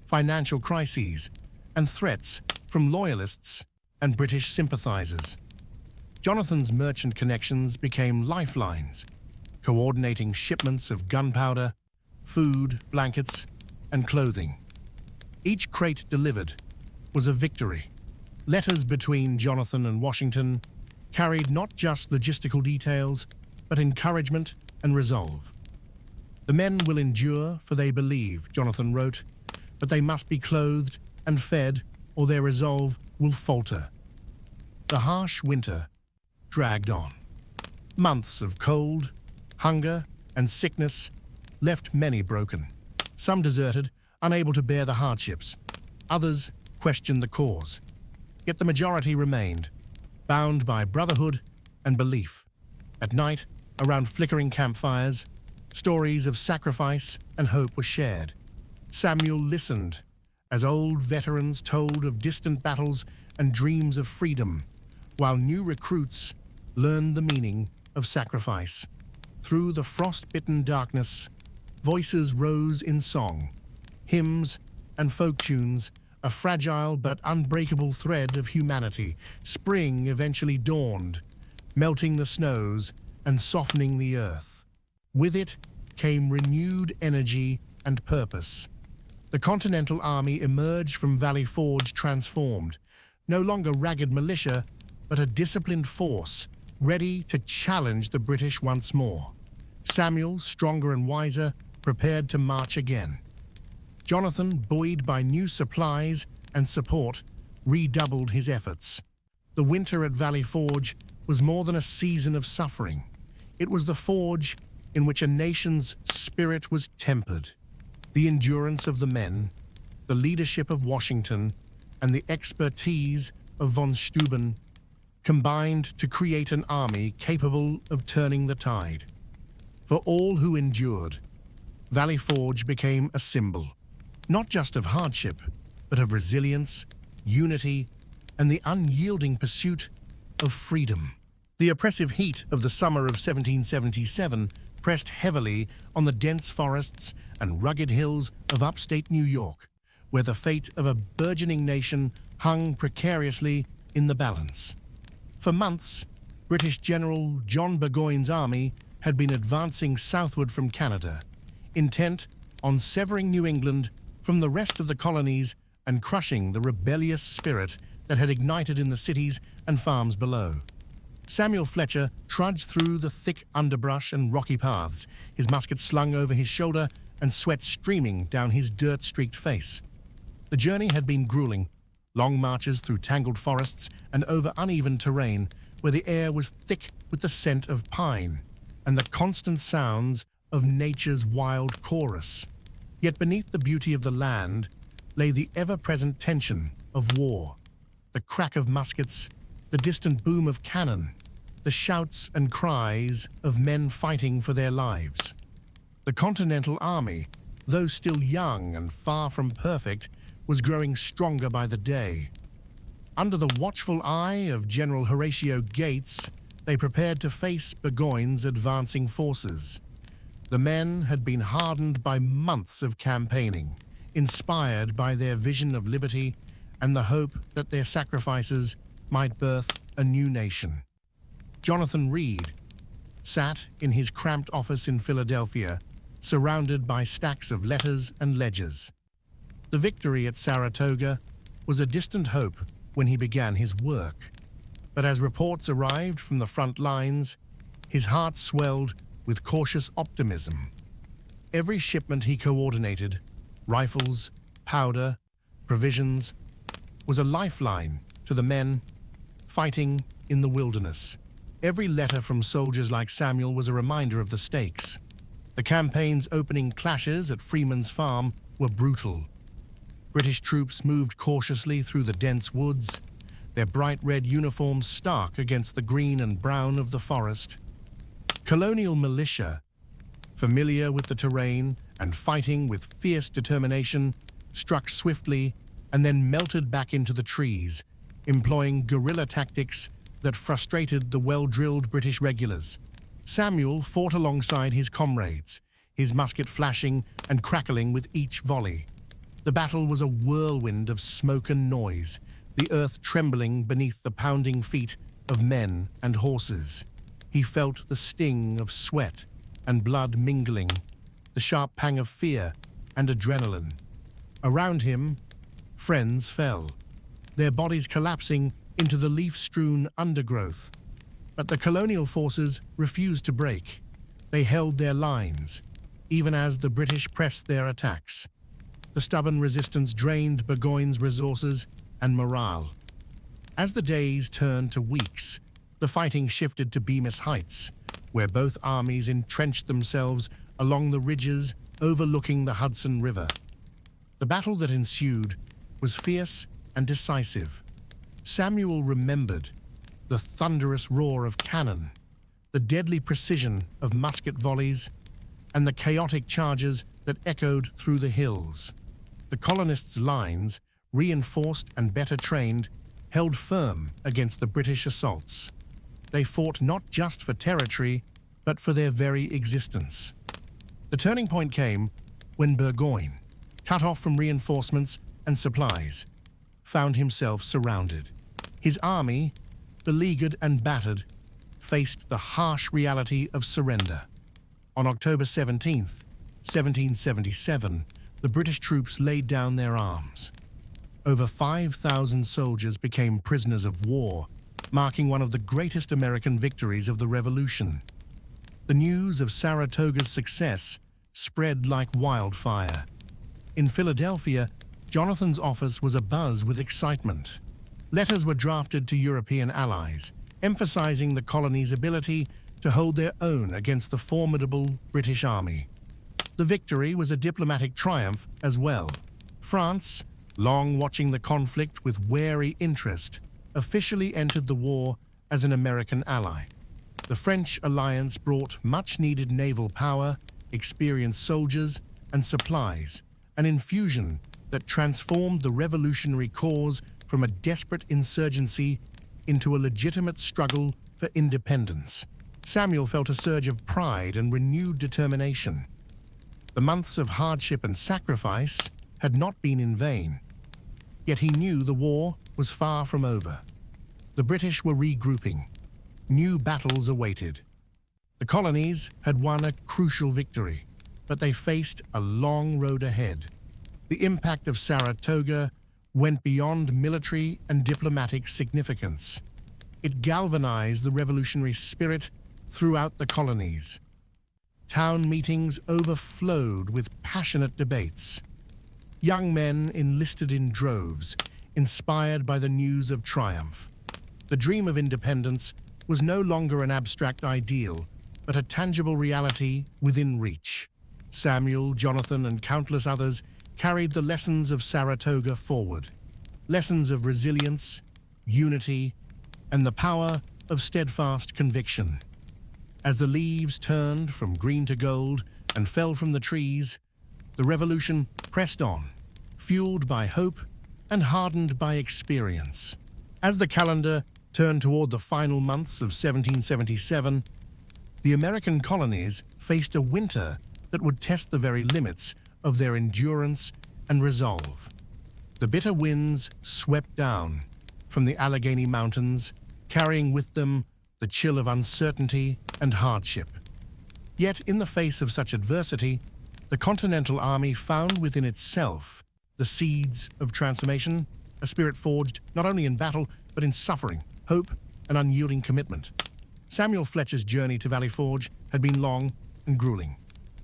financial crises, and threats from loyalists and British sympathizers. Jonathan's merchant connections became lifelines, coordinating shipments of gunpowder, food, blankets, and clothing. Each crate delivered was a victory. Letters between Jonathan and Washington carried not just logistical details, but encouragement and resolve. "The men will endure, for they believe," Jonathan wrote, "but they must be clothed and fed, or their resolve will falter." The harsh winter dragged on. Months of cold, hunger, and sickness left many broken. Some deserted, unable to bear the hardships. Others questioned the cause. Yet the majority remained, bound by brotherhood and belief. At night, around flickering campfires, stories of sacrifice and hope were shared. Samuel listened as old veterans told of distant battles and dreams of freedom, while new recruits learned the meaning of sacrifice. Through the frost-bitten darkness, voices rose in song, hymns and folk tunes, a fragile but unbreakable thread of humanity. Spring eventually dawned, melting the snows and softening the earth. With it came renewed energy and purpose. The Continental Army emerged from Valley Forge transformed, no longer ragged militia, but a disciplined force, ready to challenge the British once more. Samuel, stronger and wiser, prepared to march again. Jonathan, buoyed by new supplies and support, redoubled his efforts. The winter at Valley Forge was more than a season of suffering. It was the forge in which a nation's spirit was tempered. The endurance of the men, the leadership of Washington, and the expertise of von Steuben combined to create an army capable of turning the tide. For all who endured, Valley Forge became a symbol, not just of hardship, but of resilience, unity, and the unyielding pursuit of freedom. The oppressive heat of the summer of 1777 pressed heavily on the dense forests and rugged hills of upstate New York, where the fate of a burgeoning nation hung precariously in the balance. For months, British General John Burgoyne's army had been advancing southward from Canada, intent on severing New England from the rest of the colonies and crushing the rebellious spirit that had ignited in the cities and farms below. Samuel Fletcher trudged through the thick underbrush and rocky paths, his musket slung over his shoulder and sweat streaming down his dirt-streaked face. The journey had been grueling, long marches through tangled forests and over uneven terrain where the air was thick with the scent of pine and the constant sounds of nature's wild chorus. Yet beneath the beauty of the land lay the ever-present tension of war, the crack of muskets, the distant boom of cannon, the shouts and cries of men fighting for their lives. The Continental Army, though still young and far from perfect, was growing stronger by the day. Under the watchful eye of General Horatio Gates, they prepared to face Burgoyne's advancing forces. The men had been hardened by months of campaigning, inspired by their vision of liberty and the hope that their sacrifices might birth a new nation. Jonathan Reed sat in his cramped office in Philadelphia, surrounded by stacks of letters and ledgers. The victory at Saratoga was a distant hope when he began his work, but as reports arrived from the front lines, his heart swelled with cautious optimism. Every shipment he coordinated, rifles, powder, provisions, was a lifeline to the men fighting in the wilderness. Every letter from soldiers like Samuel was a reminder of the stakes. The campaign's opening clashes at Freeman's Farm were brutal. British troops moved cautiously through the dense woods, their bright red uniforms stark against the green and brown of the forest. Colonial militia, familiar with the terrain and fighting with fierce determination, struck swiftly and then melted back into the trees, employing guerrilla tactics that frustrated the well-drilled British regulars. Samuel fought alongside his comrades, his musket flashing and crackling with each volley. The battle was a whirlwind of smoke and noise, the earth trembling beneath the pounding feet of men and horses. He felt the sting of sweat and blood mingling, the sharp pang of fear and adrenaline. Around him, Friends fell, their bodies collapsing into the leaf-strewn undergrowth. But the colonial forces refused to break. They held their lines, even as the British pressed their attacks. The stubborn resistance drained Burgoyne's resources and morale. As the days turned to weeks, the fighting shifted to Bemis Heights, where both armies entrenched themselves along the ridges overlooking the Hudson River. The battle that ensued was fierce and decisive. Samuel remembered the thunderous roar of cannon, the deadly precision of musket volleys, and the chaotic charges that echoed through the hills. The colonists' lines, reinforced and better trained, held firm against the British assaults. They fought not just for territory, but for their very existence. The turning point came when Burgoyne, cut off from reinforcements and supplies, found himself surrounded. His army, beleaguered and battered, faced the harsh reality of surrender. On October 17th, 1777, the British troops laid down their arms. Over 5,000 soldiers became prisoners of war, marking one of the greatest American victories of the Revolution. The news of Saratoga's success spread like wildfire. In Philadelphia, Jonathan's office was abuzz with excitement. Letters were drafted to European allies, emphasizing the colony's ability to hold their own against the formidable British army. The victory was a diplomatic triumph as well. France, long watching the conflict with wary interest, officially entered the war as an American ally. The French alliance brought much-needed naval power, experienced soldiers, and supplies, an infusion that transformed the revolutionary cause from a desperate insurgency into a legitimate struggle for independence. Samuel felt a surge of pride and renewed determination. The months of hardship and sacrifice had not been in vain, yet he knew the war was far from over. The British were regrouping. New battles awaited. The colonies had won a crucial victory, but they faced a long road ahead. The impact of Saratoga went beyond military and diplomatic significance. It galvanized the revolutionary spirit throughout the colonies. Town meetings overflowed with passionate debates. Young men enlisted in droves, inspired by the news of triumph. The dream of independence was no longer an abstract ideal, but a tangible reality within reach. Samuel, Jonathan, and countless others carried the lessons of Saratoga forward. Lessons of resilience, unity, and the power of steadfast conviction. As the leaves turned from green to gold and fell from the trees, the revolution pressed on, fueled by hope and hardened by experience. As the calendar turned toward the final months of 1777, the American colonies faced a winter that would test the very limits of their endurance and resolve. The bitter winds swept down from the Allegheny Mountains, carrying with them the chill of uncertainty and hardship. Yet, in the face of such adversity, the Continental Army found within itself the seeds of transformation, a spirit forged not only in battle, but in suffering, hope, and unyielding commitment. Samuel Fletcher's journey to Valley Forge had been long and grueling.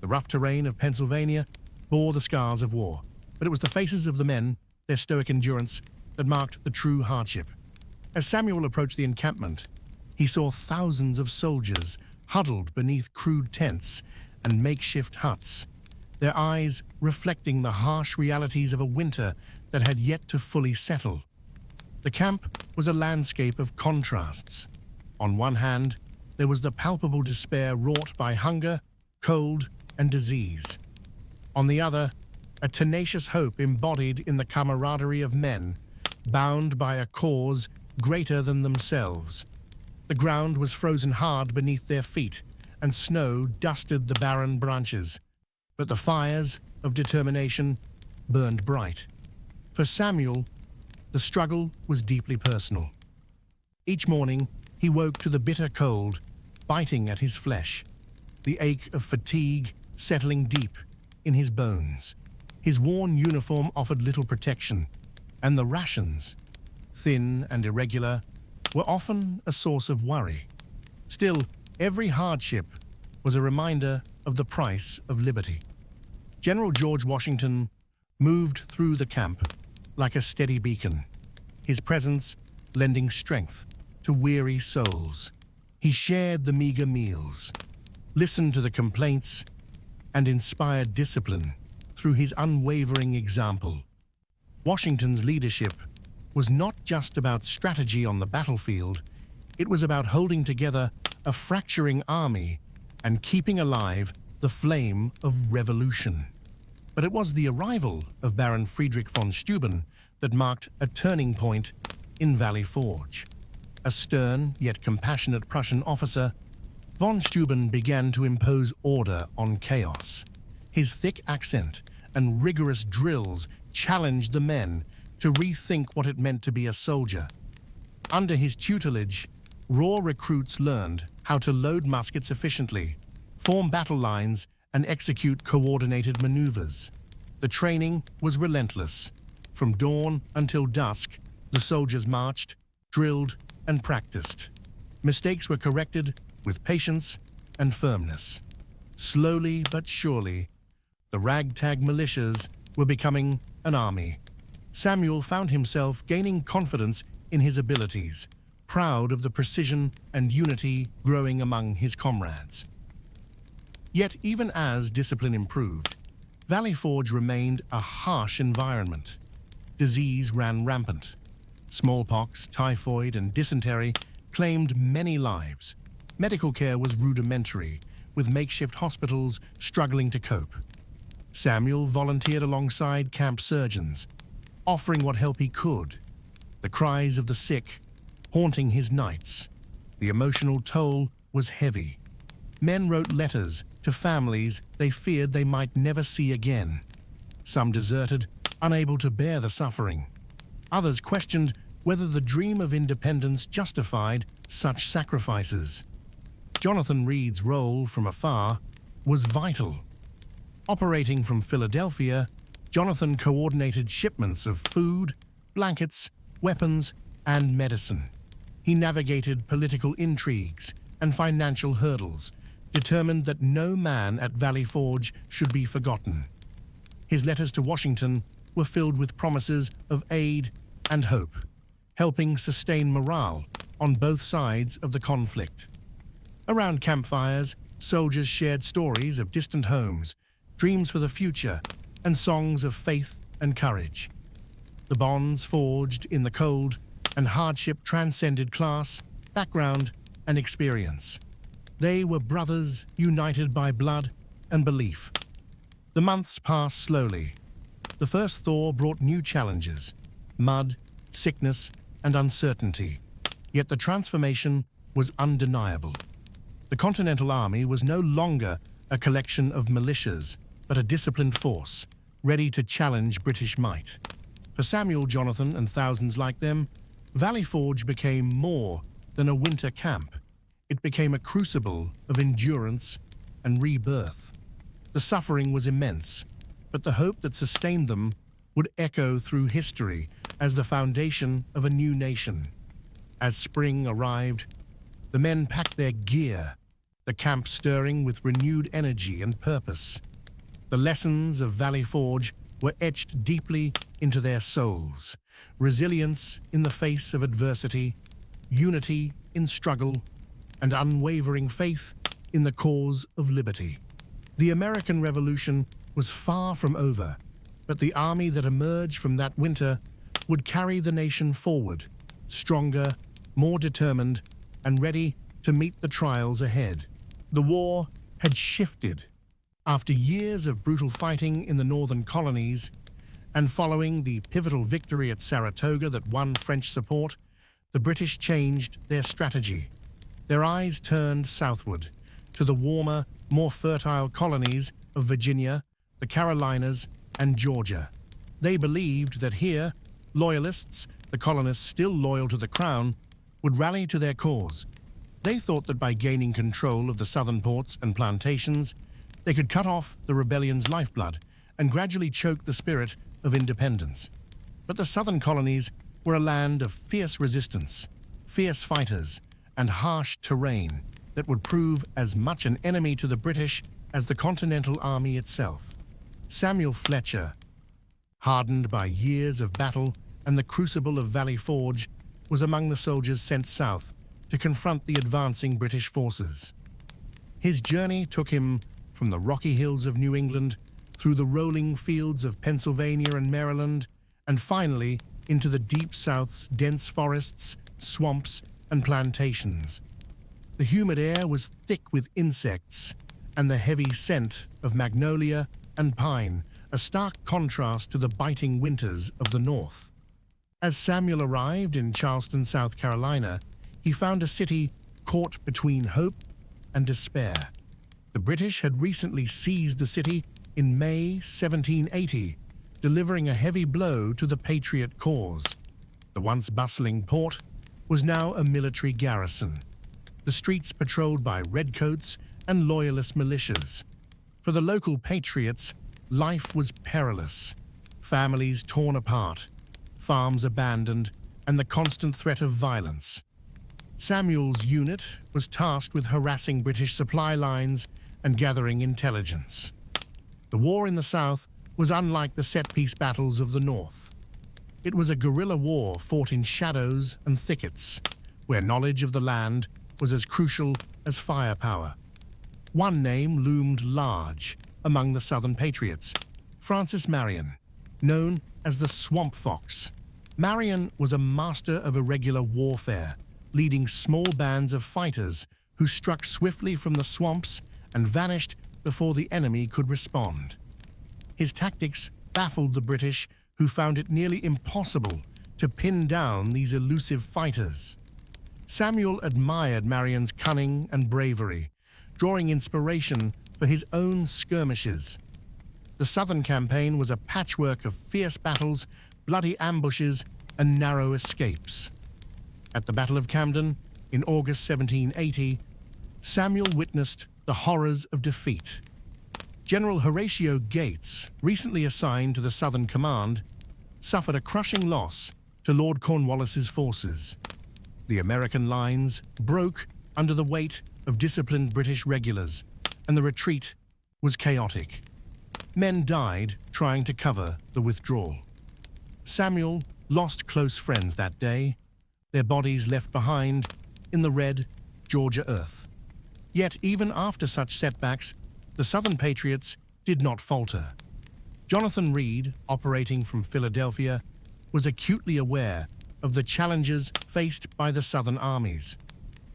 The rough terrain of Pennsylvania bore the scars of war, but it was the faces of the men, their stoic endurance, that marked the true hardship. As Samuel approached the encampment, he saw thousands of soldiers huddled beneath crude tents and makeshift huts, their eyes reflecting the harsh realities of a winter that had yet to fully settle. The camp was a landscape of contrasts. On one hand, there was the palpable despair wrought by hunger, cold, and disease. On the other, a tenacious hope embodied in the camaraderie of men, bound by a cause greater than themselves. The ground was frozen hard beneath their feet, and snow dusted the barren branches. But the fires of determination burned bright. For Samuel, the struggle was deeply personal. Each morning, he woke to the bitter cold, biting at his flesh, the ache of fatigue settling deep in his bones. His worn uniform offered little protection, And the rations, thin and irregular, were often a source of worry. Still, every hardship was a reminder of the price of liberty. General George Washington moved through the camp like a steady beacon, his presence lending strength to weary souls. He shared the meager meals, listened to the complaints, and inspired discipline through his unwavering example. Washington's leadership was not just about strategy on the battlefield, it was about holding together a fracturing army and keeping alive the flame of revolution. But it was the arrival of Baron Friedrich von Steuben that marked a turning point in Valley Forge. A stern yet compassionate Prussian officer, von Steuben began to impose order on chaos. His thick accent and rigorous drills challenged the men to rethink what it meant to be a soldier. Under his tutelage, raw recruits learned how to load muskets efficiently, form battle lines, and execute coordinated maneuvers. The training was relentless. From dawn until dusk, the soldiers marched, drilled, and practiced. Mistakes were corrected with patience and firmness. Slowly but surely, the ragtag militias were becoming an army. Samuel found himself gaining confidence in his abilities, proud of the precision and unity growing among his comrades. Yet even as discipline improved, Valley Forge remained a harsh environment. Disease ran rampant. Smallpox, typhoid, and dysentery claimed many lives. Medical care was rudimentary, with makeshift hospitals struggling to cope. Samuel volunteered alongside camp surgeons, offering what help he could. The cries of the sick haunting his nights. The emotional toll was heavy. Men wrote letters to families they feared they might never see again. Some deserted, unable to bear the suffering. Others questioned whether the dream of independence justified such sacrifices. Jonathan Reed's role from afar was vital. Operating from Philadelphia, Jonathan coordinated shipments of food, blankets, weapons, and medicine. He navigated political intrigues and financial hurdles, determined that no man at Valley Forge should be forgotten. His letters to Washington were filled with promises of aid and hope, helping sustain morale on both sides of the conflict. Around campfires, soldiers shared stories of distant homes, dreams for the future, and songs of faith and courage. The bonds forged in the cold and hardship transcended class, background, and experience. They were brothers united by blood and belief. The months passed slowly. The first thaw brought new challenges: mud, sickness, and uncertainty. Yet the transformation was undeniable. The Continental Army was no longer a collection of militias, but a disciplined force, ready to challenge British might. For Samuel, Jonathan, and thousands like them, Valley Forge became more than a winter camp. It became a crucible of endurance and rebirth. The suffering was immense, but the hope that sustained them would echo through history as the foundation of a new nation. As spring arrived, the men packed their gear, the camp stirring with renewed energy and purpose. The lessons of Valley Forge were etched deeply into their souls: resilience in the face of adversity, unity in struggle, and unwavering faith in the cause of liberty. The American Revolution was far from over, but the army that emerged from that winter would carry the nation forward, stronger, more determined, and ready to meet the trials ahead. The war had shifted. After years of brutal fighting in the northern colonies, and following the pivotal victory at Saratoga that won French support, the British changed their strategy. Their eyes turned southward, to the warmer, more fertile colonies of Virginia, the Carolinas, and Georgia. They believed that here, loyalists, the colonists still loyal to the crown, would rally to their cause. They thought that by gaining control of the southern ports and plantations, they could cut off the rebellion's lifeblood and gradually choke the spirit of independence. But the southern colonies were a land of fierce resistance, fierce fighters, and harsh terrain that would prove as much an enemy to the British as the Continental Army itself. Samuel Fletcher, hardened by years of battle and the crucible of Valley Forge, was among the soldiers sent south to confront the advancing British forces. His journey took him from the rocky hills of New England through the rolling fields of Pennsylvania and Maryland, and finally into the deep South's dense forests, swamps, and plantations. The humid air was thick with insects and the heavy scent of magnolia and pine, a stark contrast to the biting winters of the North. As Samuel arrived in Charleston, South Carolina, he found a city caught between hope and despair. The British had recently seized the city in May 1780, delivering a heavy blow to the Patriot cause. The once bustling port was now a military garrison, the streets patrolled by redcoats and loyalist militias. For the local patriots, life was perilous. Families torn apart, farms abandoned, and the constant threat of violence. Samuel's unit was tasked with harassing British supply lines and gathering intelligence. The war in the South was unlike the set-piece battles of the North. It was a guerrilla war fought in shadows and thickets, where knowledge of the land was as crucial as firepower. One name loomed large among the Southern patriots: Francis Marion, known as the Swamp Fox. Marion was a master of irregular warfare, leading small bands of fighters who struck swiftly from the swamps and vanished before the enemy could respond. His tactics baffled the British, who found it nearly impossible to pin down these elusive fighters. Samuel admired Marion's cunning and bravery, drawing inspiration for his own skirmishes. The Southern campaign was a patchwork of fierce battles, bloody ambushes, and narrow escapes. At the Battle of Camden, in August 1780, Samuel witnessed the horrors of defeat. General Horatio Gates, recently assigned to the Southern Command, suffered a crushing loss to Lord Cornwallis's forces. The American lines broke under the weight of disciplined British regulars, and the retreat was chaotic. Men died trying to cover the withdrawal. Samuel lost close friends that day, their bodies left behind in the red Georgia earth. Yet even after such setbacks, the Southern patriots did not falter. Jonathan Reed, operating from Philadelphia, was acutely aware of the challenges faced by the Southern armies.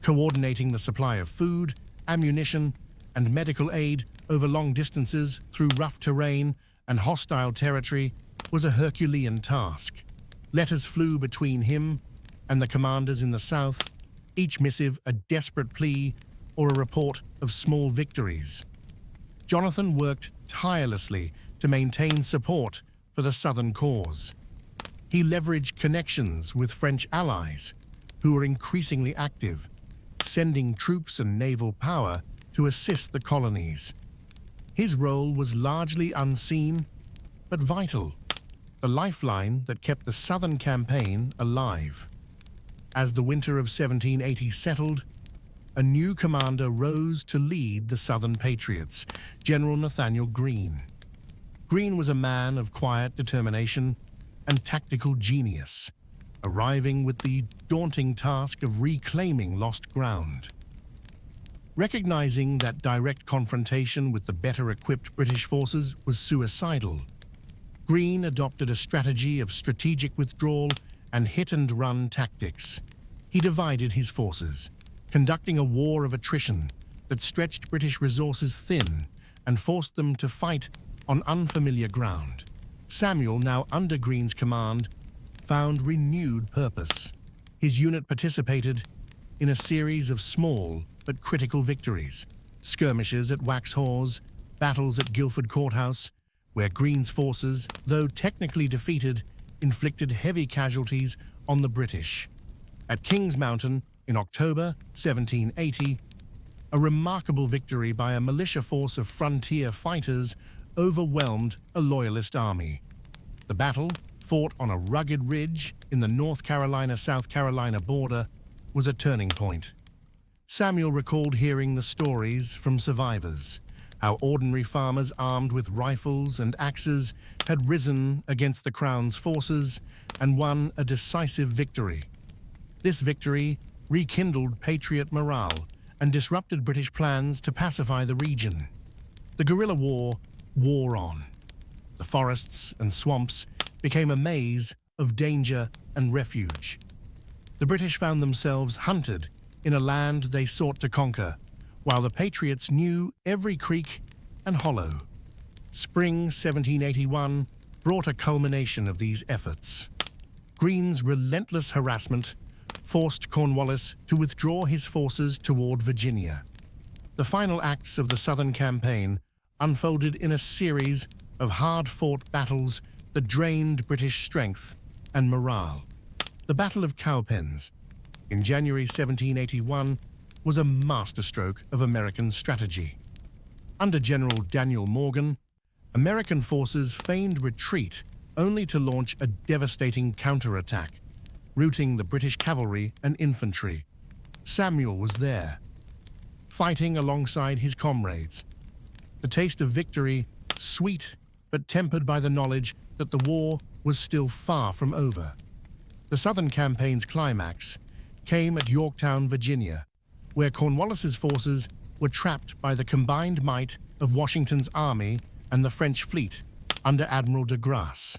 Coordinating the supply of food, ammunition, and medical aid over long distances through rough terrain and hostile territory was a Herculean task. Letters flew between him and the commanders in the South, each missive a desperate plea or a report of small victories. Jonathan worked tirelessly to maintain support for the Southern cause. He leveraged connections with French allies, who were increasingly active, sending troops and naval power to assist the colonies. His role was largely unseen, but vital, the lifeline that kept the Southern campaign alive. As the winter of 1780 settled, a new commander rose to lead the Southern Patriots, General Nathaniel Greene. Greene was a man of quiet determination and tactical genius, arriving with the daunting task of reclaiming lost ground. Recognizing that direct confrontation with the better-equipped British forces was suicidal, Greene adopted a strategy of strategic withdrawal and hit-and-run tactics. He divided his forces, conducting a war of attrition that stretched British resources thin and forced them to fight on unfamiliar ground. Samuel, now under Greene's command, found renewed purpose. His unit participated in a series of small but critical victories: skirmishes at Waxhaws, battles at Guilford Courthouse, where Greene's forces, though technically defeated, inflicted heavy casualties on the British. At Kings Mountain, in October 1780, a remarkable victory by a militia force of frontier fighters overwhelmed a loyalist army. The battle, fort on a rugged ridge in the North Carolina-South Carolina border, was a turning point. Samuel recalled hearing the stories from survivors, how ordinary farmers armed with rifles and axes had risen against the Crown's forces and won a decisive victory. This victory rekindled patriot morale and disrupted British plans to pacify the region. The guerrilla war wore on. The forests and swamps became a maze of danger and refuge. The British found themselves hunted in a land they sought to conquer, while the Patriots knew every creek and hollow. Spring 1781 brought a culmination of these efforts. Greene's relentless harassment forced Cornwallis to withdraw his forces toward Virginia. The final acts of the Southern Campaign unfolded in a series of hard-fought battles that drained British strength and morale. The Battle of Cowpens in January 1781 was a masterstroke of American strategy. Under General Daniel Morgan, American forces feigned retreat only to launch a devastating counterattack, routing the British cavalry and infantry. Samuel was there, fighting alongside his comrades. The taste of victory, sweet but tempered by the knowledge that the war was still far from over. The Southern Campaign's climax came at Yorktown, Virginia, where Cornwallis's forces were trapped by the combined might of Washington's army and the French fleet under Admiral de Grasse.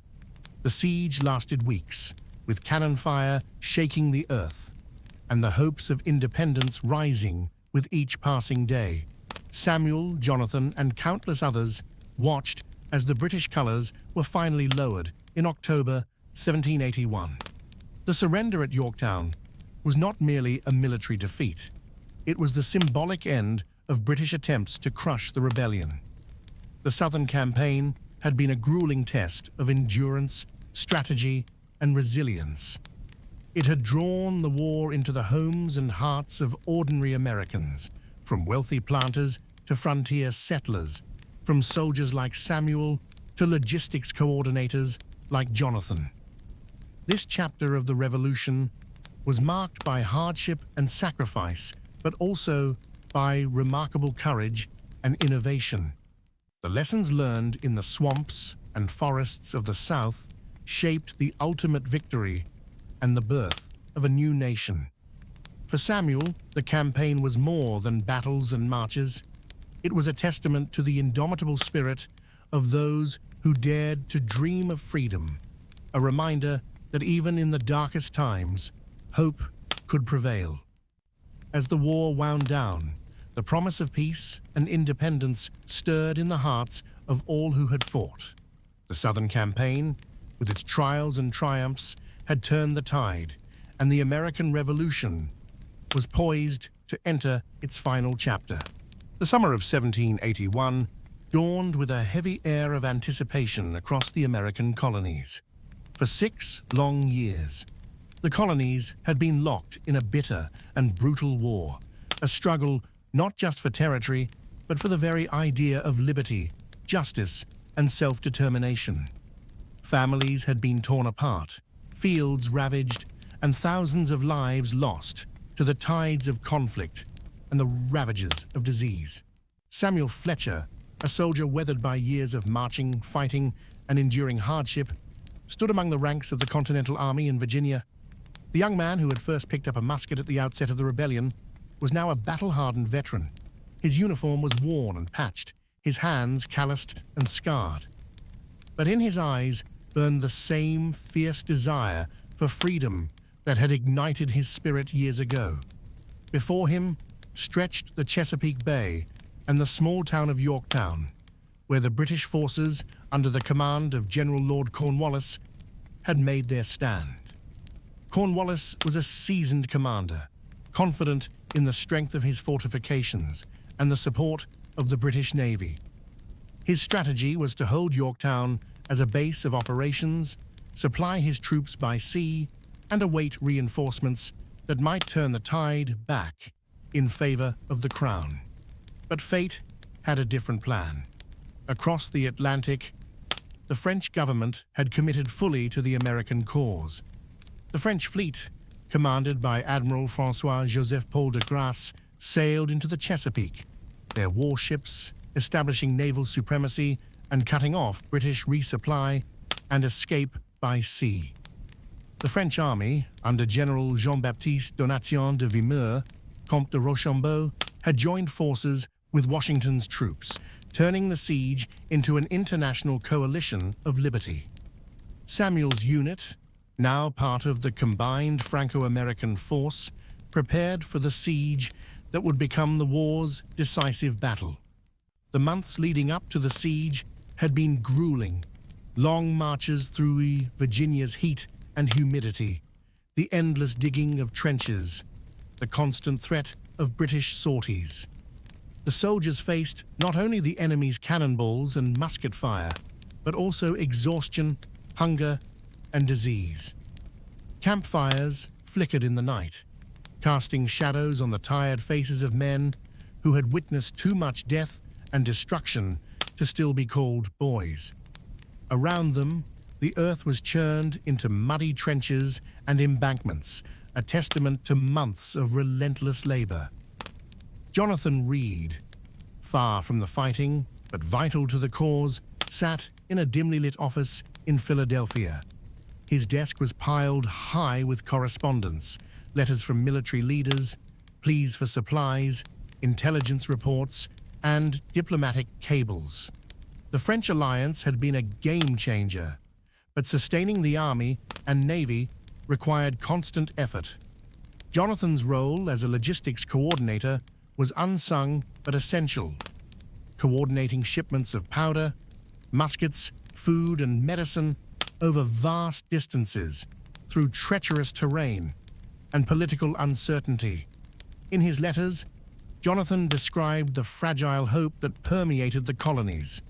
The siege lasted weeks, with cannon fire shaking the earth, and the hopes of independence rising with each passing day. Samuel, Jonathan, and countless others watched as the British colours were finally lowered in October 1781. The surrender at Yorktown was not merely a military defeat. It was the symbolic end of British attempts to crush the rebellion. The Southern Campaign had been a grueling test of endurance, strategy, and resilience. It had drawn the war into the homes and hearts of ordinary Americans, from wealthy planters to frontier settlers, from soldiers like Samuel to logistics coordinators like Jonathan. This chapter of the Revolution was marked by hardship and sacrifice, but also by remarkable courage and innovation. The lessons learned in the swamps and forests of the South shaped the ultimate victory and the birth of a new nation. For Samuel, the campaign was more than battles and marches. It was a testament to the indomitable spirit of those who dared to dream of freedom, a reminder that even in the darkest times, hope could prevail. As the war wound down, the promise of peace and independence stirred in the hearts of all who had fought. The Southern Campaign, with its trials and triumphs, had turned the tide, and the American Revolution was poised to enter its final chapter. The summer of 1781 dawned with a heavy air of anticipation across the American colonies. For 6 long years, the colonies had been locked in a bitter and brutal war, a struggle not just for territory, but for the very idea of liberty, justice, and self-determination. Families had been torn apart, fields ravaged, and thousands of lives lost to the tides of conflict and the ravages of disease. Samuel Fletcher, a soldier weathered by years of marching, fighting, and enduring hardship, stood among the ranks of the Continental Army in Virginia. The young man who had first picked up a musket at the outset of the rebellion was now a battle-hardened veteran. His uniform was worn and patched, his hands calloused and scarred. But in his eyes burned the same fierce desire for freedom that had ignited his spirit years ago. Before him stretched the Chesapeake Bay and the small town of Yorktown, where the British forces, under the command of General Lord Cornwallis, had made their stand. Cornwallis was a seasoned commander, confident in the strength of his fortifications and the support of the British Navy. His strategy was to hold Yorktown as a base of operations, supply his troops by sea, and await reinforcements that might turn the tide back in favor of the Crown. But fate had a different plan. Across the Atlantic, the the French government had committed fully to the American cause. The French fleet, commanded by Admiral François-Joseph Paul de Grasse, sailed into the Chesapeake, their warships establishing naval supremacy and cutting off British resupply and escape by sea. The French army, under General Jean-Baptiste Donatien de Vimeur, Comte de Rochambeau, had joined forces with Washington's troops, turning the siege into an international coalition of liberty. Samuel's unit, now part of the combined Franco-American force, prepared for the siege that would become the war's decisive battle. The months leading up to the siege had been grueling. Long marches through Virginia's heat and humidity, the endless digging of trenches, the constant threat of British sorties. The soldiers faced not only the enemy's cannonballs and musket fire, but also exhaustion, hunger, and disease. Campfires flickered in the night, casting shadows on the tired faces of men who had witnessed too much death and destruction to still be called boys. Around them, the earth was churned into muddy trenches and embankments, a testament to months of relentless labor. Jonathan Reed, far from the fighting but vital to the cause, sat in a dimly lit office in Philadelphia. His desk was piled high with correspondence, letters from military leaders, pleas for supplies, intelligence reports, and diplomatic cables. The French alliance had been a game changer, but sustaining the army and navy required constant effort. Jonathan's role as a logistics coordinator was unsung but essential, coordinating shipments of powder, muskets, food, and medicine over vast distances through treacherous terrain and political uncertainty. In his letters, Jonathan described the fragile hope that permeated the colonies.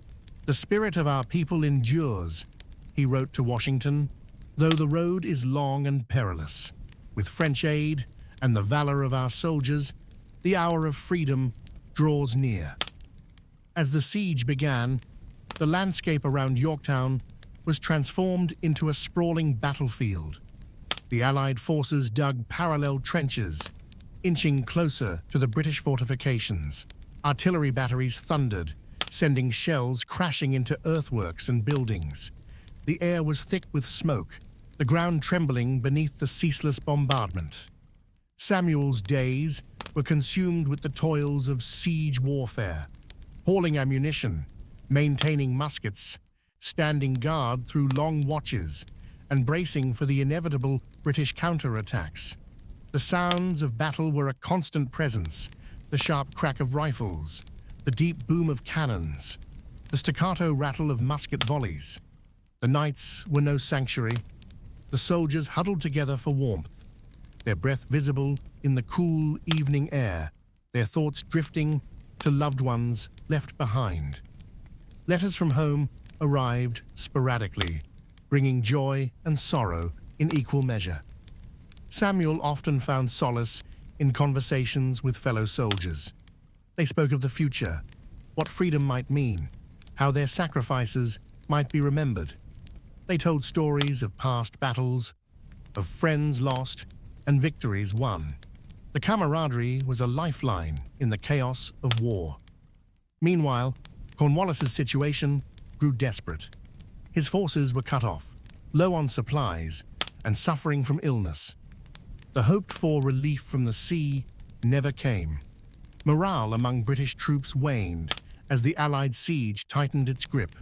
"The spirit of our people endures," he wrote to Washington, "though the road is long and perilous. With French aid and the valor of our soldiers, the hour of freedom draws near." As the siege began, the landscape around Yorktown was transformed into a sprawling battlefield. The Allied forces dug parallel trenches, inching closer to the British fortifications. Artillery batteries thundered, sending shells crashing into earthworks and buildings. The air was thick with smoke, the ground trembling beneath the ceaseless bombardment. Samuel's days were consumed with the toils of siege warfare, hauling ammunition, maintaining muskets, standing guard through long watches, and bracing for the inevitable British counterattacks. The sounds of battle were a constant presence, the sharp crack of rifles, the deep boom of cannons, the staccato rattle of musket volleys. The nights were no sanctuary. The soldiers huddled together for warmth, their breath visible in the cool evening air, their thoughts drifting to loved ones left behind. Letters from home arrived sporadically, bringing joy and sorrow in equal measure. Samuel often found solace in conversations with fellow soldiers. They spoke of the future, what freedom might mean, how their sacrifices might be remembered. They told stories of past battles, of friends lost and victories won. The camaraderie was a lifeline in the chaos of war. Meanwhile, Cornwallis's situation grew desperate. His forces were cut off, low on supplies, and suffering from illness. The hoped-for relief from the sea never came. Morale among British troops waned as the Allied siege tightened its grip.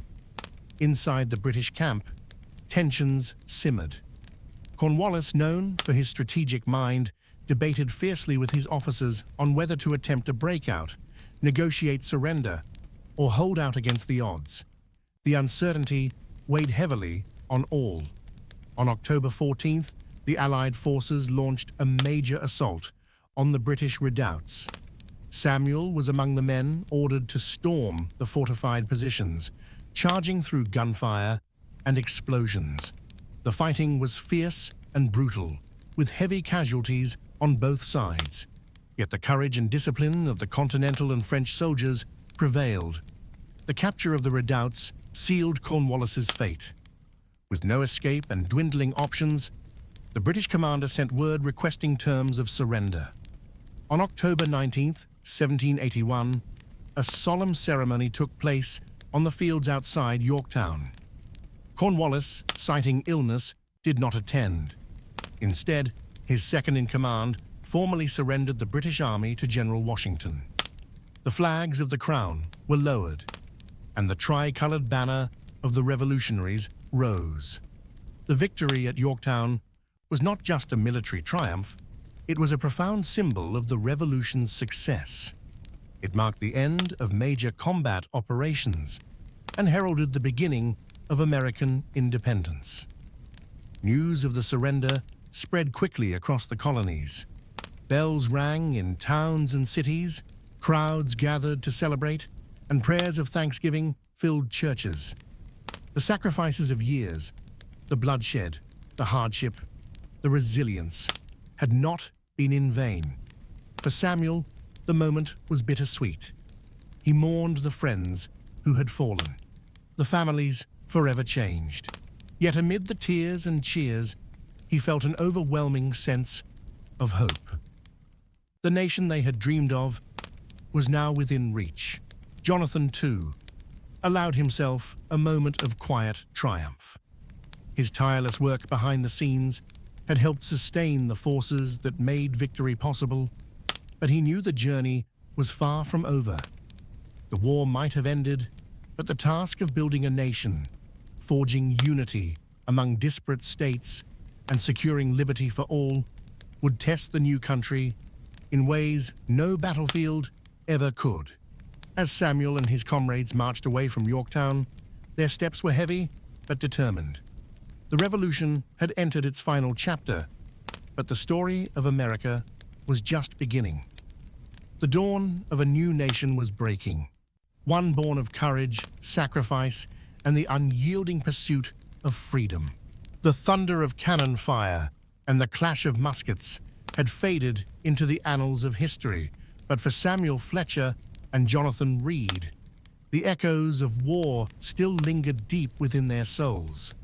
Inside the British camp, tensions simmered. Cornwallis, known for his strategic mind, debated fiercely with his officers on whether to attempt a breakout, negotiate surrender, or hold out against the odds. The uncertainty weighed heavily on all. On October 14th, the Allied forces launched a major assault on the British redoubts. Samuel was among the men ordered to storm the fortified positions, charging through gunfire and explosions. The fighting was fierce and brutal, with heavy casualties on both sides. Yet the courage and discipline of the Continental and French soldiers prevailed. The capture of the redoubts sealed Cornwallis's fate. With no escape and dwindling options, the British commander sent word requesting terms of surrender. On October 19, 1781, a solemn ceremony took place on the fields outside Yorktown. Cornwallis, citing illness, did not attend. Instead, his second-in-command formally surrendered the British Army to General Washington. The flags of the Crown were lowered, and the tri-colored banner of the revolutionaries rose. The victory at Yorktown was not just a military triumph, it was a profound symbol of the revolution's success. It marked the end of major combat operations and heralded the beginning of American independence. News of the surrender spread quickly across the colonies. Bells rang in towns and cities, crowds gathered to celebrate, and prayers of thanksgiving filled churches. The sacrifices of years, the bloodshed, the hardship, the resilience, had not been in vain. For Samuel, the moment was bittersweet. He mourned the friends who had fallen, the families forever changed. Yet amid the tears and cheers, he felt an overwhelming sense of hope. The nation they had dreamed of was now within reach. Jonathan, too, allowed himself a moment of quiet triumph. His tireless work behind the scenes had helped sustain the forces that made victory possible, but he knew the journey was far from over. The war might have ended, but the task of building a nation, forging unity among disparate states, and securing liberty for all would test the new country in ways no battlefield ever could. As Samuel and his comrades marched away from Yorktown, their steps were heavy but determined. The revolution had entered its final chapter, but the story of America was just beginning. The dawn of a new nation was breaking, one born of courage, sacrifice, and the unyielding pursuit of freedom. The thunder of cannon fire and the clash of muskets had faded into the annals of history, but for Samuel Fletcher and Jonathan Reed, the echoes of war still lingered deep within their souls.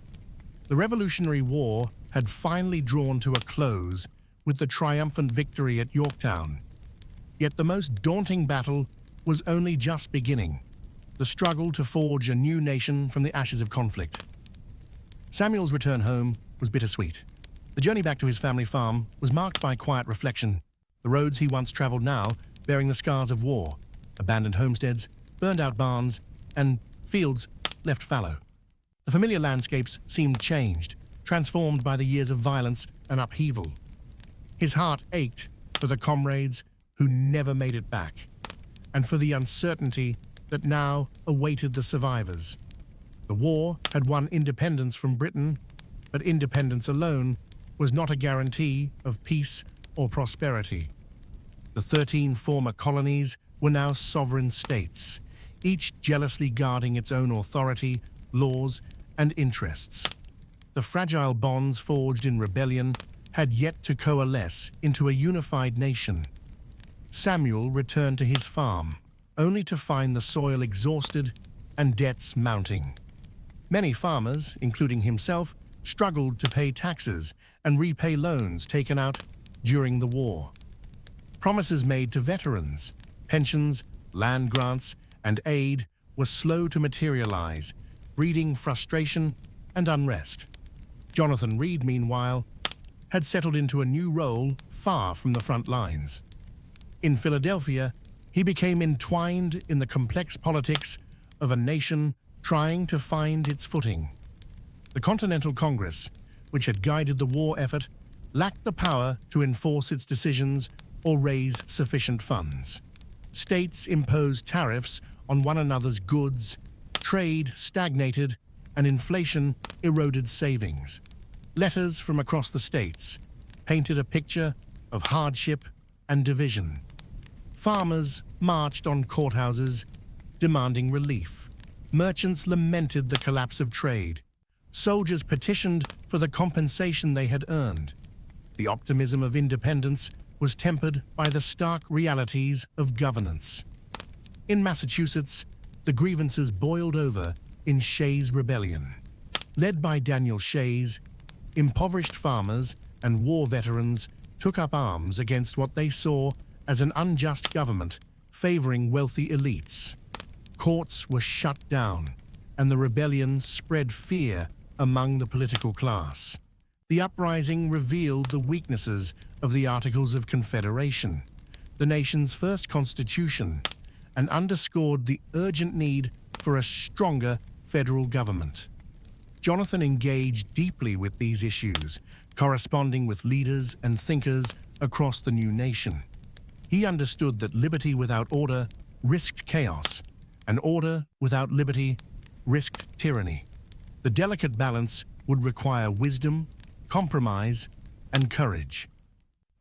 The Revolutionary War had finally drawn to a close with the triumphant victory at Yorktown. Yet the most daunting battle was only just beginning, the struggle to forge a new nation from the ashes of conflict. Samuel's return home was bittersweet. The journey back to his family farm was marked by quiet reflection, the roads he once traveled now bearing the scars of war, abandoned homesteads, burned-out barns, and fields left fallow. The familiar landscapes seemed changed, transformed by the years of violence and upheaval. His heart ached for the comrades who never made it back, and for the uncertainty that now awaited the survivors. The war had won independence from Britain, but independence alone was not a guarantee of peace or prosperity. The 13 former colonies were now sovereign states, each jealously guarding its own authority, laws, and interests. The fragile bonds forged in rebellion had yet to coalesce into a unified nation. Samuel returned to his farm, only to find the soil exhausted and debts mounting. Many farmers, including himself, struggled to pay taxes and repay loans taken out during the war. Promises made to veterans, pensions, land grants, and aid were slow to materialize, breeding frustration and unrest. Jonathan Reed, meanwhile, had settled into a new role far from the front lines. In Philadelphia, he became entwined in the complex politics of a nation trying to find its footing. The Continental Congress, which had guided the war effort, lacked the power to enforce its decisions or raise sufficient funds. States imposed tariffs on one another's goods, trade stagnated, and inflation eroded savings. Letters from across the states painted a picture of hardship and division. Farmers marched on courthouses, demanding relief. Merchants lamented the collapse of trade. Soldiers petitioned for the compensation they had earned. The optimism of independence was tempered by the stark realities of governance. In Massachusetts, the grievances boiled over in Shays' Rebellion. Led by Daniel Shays, impoverished farmers and war veterans took up arms against what they saw as an unjust government favoring wealthy elites. Courts were shut down, and the rebellion spread fear among the political class. The uprising revealed the weaknesses of the Articles of Confederation, the nation's first constitution, and underscored the urgent need for a stronger federal government. Jonathan engaged deeply with these issues, corresponding with leaders and thinkers across the new nation. He understood that liberty without order risked chaos, and order without liberty risked tyranny. The delicate balance would require wisdom, compromise, and courage.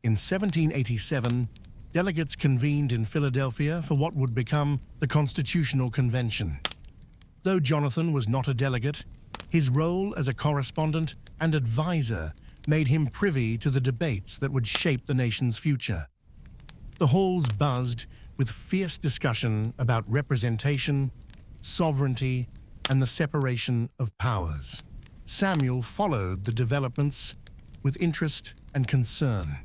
In 1787, delegates convened in Philadelphia for what would become the Constitutional Convention. Though Jonathan was not a delegate, his role as a correspondent and advisor made him privy to the debates that would shape the nation's future. The halls buzzed with fierce discussion about representation, sovereignty, and the separation of powers. Samuel followed the developments with interest and concern.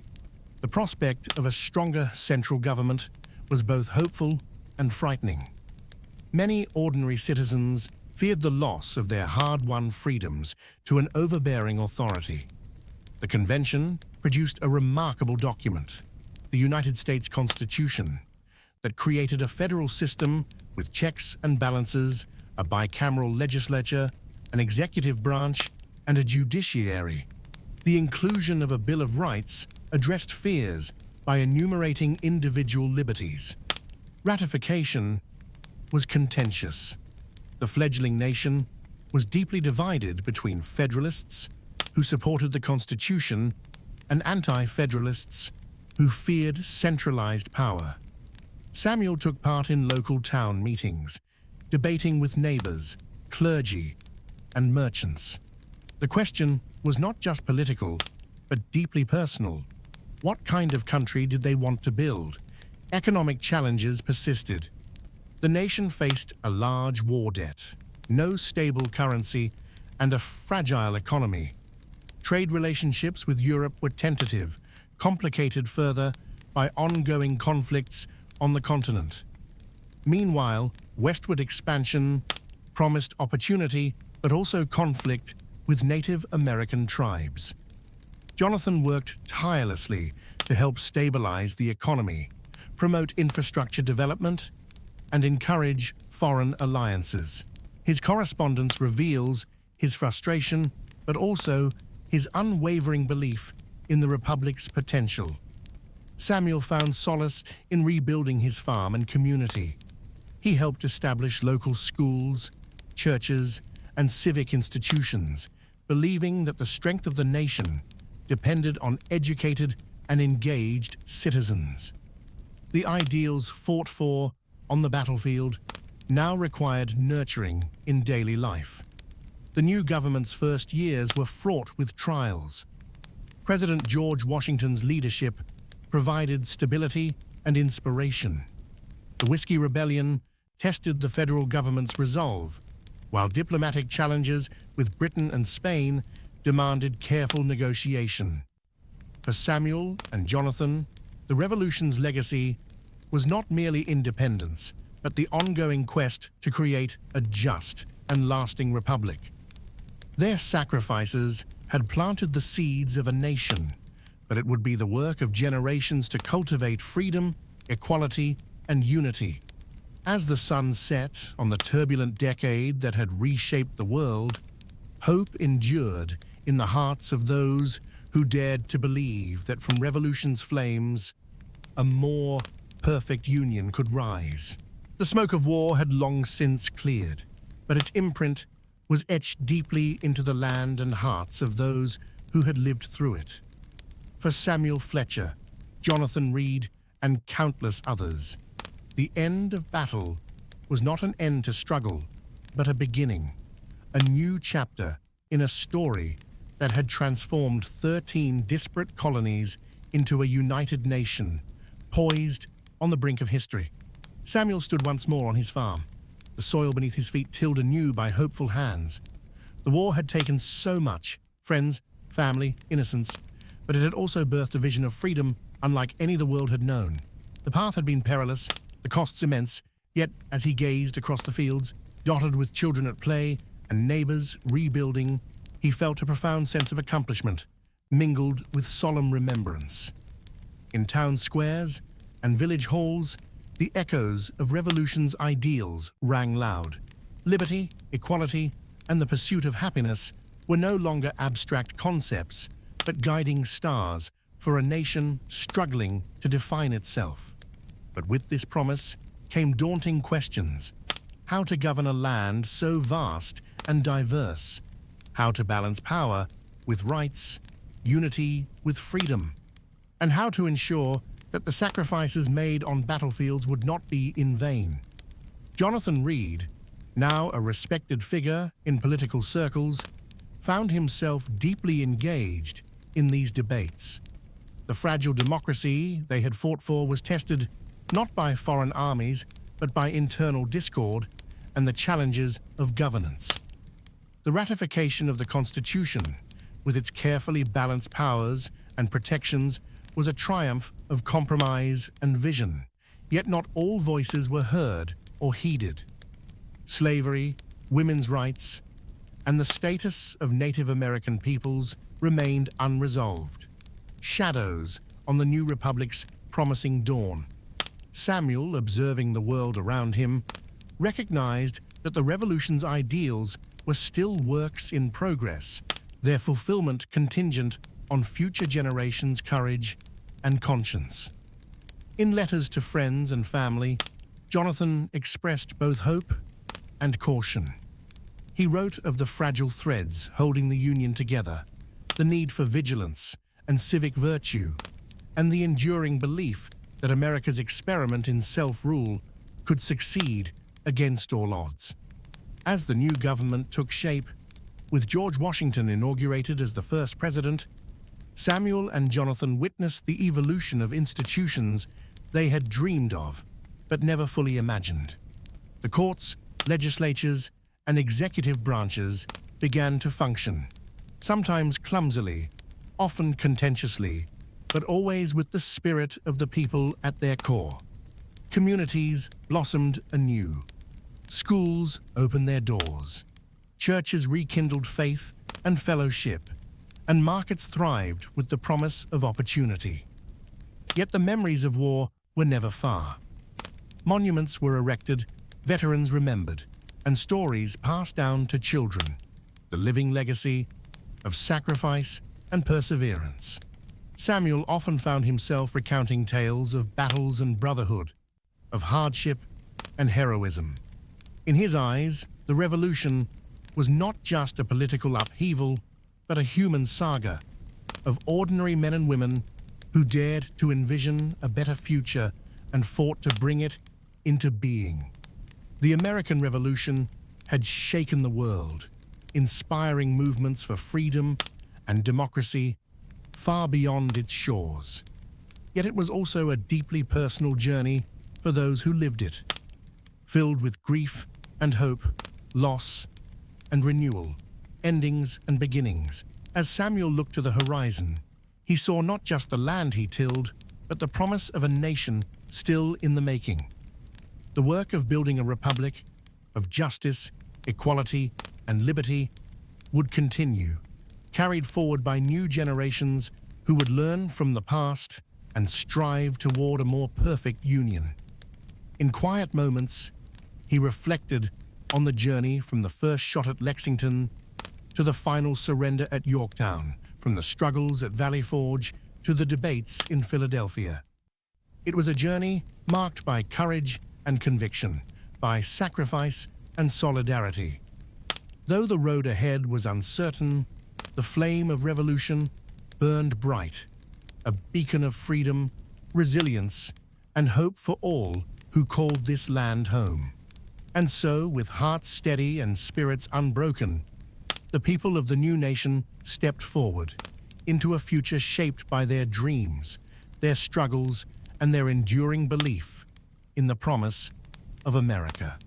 The prospect of a stronger central government was both hopeful and frightening. Many ordinary citizens feared the loss of their hard-won freedoms to an overbearing authority. The convention produced a remarkable document, the United States Constitution, that created a federal system with checks and balances, a bicameral legislature, an executive branch, and a judiciary. The inclusion of a Bill of Rights addressed fears by enumerating individual liberties. Ratification was contentious. The fledgling nation was deeply divided between Federalists, who supported the Constitution, and anti-Federalists, who feared centralized power. Samuel took part in local town meetings, debating with neighbors, clergy, and merchants. The question was not just political, but deeply personal. What kind of country did they want to build? Economic challenges persisted. The nation faced a large war debt, no stable currency, and a fragile economy. Trade relationships with Europe were tentative, complicated further by ongoing conflicts on the continent. Meanwhile, westward expansion promised opportunity, but also conflict with Native American tribes. Jonathan worked tirelessly to help stabilize the economy, promote infrastructure development, and encourage foreign alliances. His correspondence reveals his frustration, but also his unwavering belief in the Republic's potential. Samuel found solace in rebuilding his farm and community. He helped establish local schools, churches, and civic institutions, believing that the strength of the nation depended on educated and engaged citizens. The ideals fought for on the battlefield now required nurturing in daily life. The new government's first years were fraught with trials. President George Washington's leadership provided stability and inspiration. The Whiskey Rebellion tested the federal government's resolve, while diplomatic challenges with Britain and Spain demanded careful negotiation. For Samuel and Jonathan, the Revolution's legacy was not merely independence, but the ongoing quest to create a just and lasting republic. Their sacrifices had planted the seeds of a nation, but it would be the work of generations to cultivate freedom, equality, and unity. As the sun set on the turbulent decade that had reshaped the world, hope endured in the hearts of those who dared to believe that from revolution's flames, a more perfect union could rise. The smoke of war had long since cleared, but its imprint was etched deeply into the land and hearts of those who had lived through it. For Samuel Fletcher, Jonathan Reed, and countless others, the end of battle was not an end to struggle, but a beginning, a new chapter in a story that had transformed 13 disparate colonies into a united nation, poised on the brink of history. Samuel stood once more on his farm, the the soil beneath his feet tilled anew by hopeful hands. The war had taken so much, friends, family, innocence, but it had also birthed a vision of freedom unlike any the world had known. The path had been perilous, the costs immense, yet as he gazed across the fields, dotted with children at play and neighbors rebuilding, he felt a profound sense of accomplishment, mingled with solemn remembrance. In town squares and village halls, the echoes of revolution's ideals rang loud. Liberty, equality, and the pursuit of happiness were no longer abstract concepts, but guiding stars for a nation struggling to define itself. But with this promise came daunting questions: how to govern a land so vast and diverse, how to balance power with rights, unity with freedom, and how to ensure that the sacrifices made on battlefields would not be in vain. Jonathan Reed, now a respected figure in political circles, found himself deeply engaged in these debates. The fragile democracy they had fought for was tested not by foreign armies, but by internal discord and the challenges of governance. The ratification of the Constitution, with its carefully balanced powers and protections, was a triumph of compromise and vision, yet not all voices were heard or heeded. Slavery, women's rights, and the status of Native American peoples remained unresolved, shadows on the new republic's promising dawn. Samuel, observing the world around him, recognized that the revolution's ideals were still works in progress, their fulfillment contingent on future generations' courage and conscience. In letters to friends and family, Jonathan expressed both hope and caution. He wrote of the fragile threads holding the Union together, the need for vigilance and civic virtue, and the enduring belief that America's experiment in self-rule could succeed against all odds. As the new government took shape, with George Washington inaugurated as the first president, Samuel and Jonathan witnessed the evolution of institutions they had dreamed of, but never fully imagined. The courts, legislatures, and executive branches began to function, sometimes clumsily, often contentiously, but always with the spirit of the people at their core. Communities blossomed anew. Schools opened their doors. Churches rekindled faith and fellowship, and markets thrived with the promise of opportunity. Yet the memories of war were never far. Monuments were erected, veterans remembered, and stories passed down to children, the living legacy of sacrifice and perseverance. Samuel often found himself recounting tales of battles and brotherhood, of hardship and heroism. In his eyes, the revolution was not just a political upheaval, but a human saga of ordinary men and women who dared to envision a better future and fought to bring it into being. The American Revolution had shaken the world, inspiring movements for freedom and democracy far beyond its shores. Yet it was also a deeply personal journey for those who lived it, filled with grief and hope, loss and renewal, endings and beginnings. As Samuel looked to the horizon, he saw not just the land he tilled, but the promise of a nation still in the making. The work of building a republic of justice, equality, and liberty would continue, carried forward by new generations who would learn from the past and strive toward a more perfect union. In quiet moments, he reflected on the journey from the first shot at Lexington to the final surrender at Yorktown, from the struggles at Valley Forge to the debates in Philadelphia. It was a journey marked by courage and conviction, by sacrifice and solidarity. Though the road ahead was uncertain, the flame of revolution burned bright, a beacon of freedom, resilience, and hope for all who called this land home. And so, with hearts steady and spirits unbroken, the people of the new nation stepped forward into a future shaped by their dreams, their struggles, and their enduring belief in the promise of America.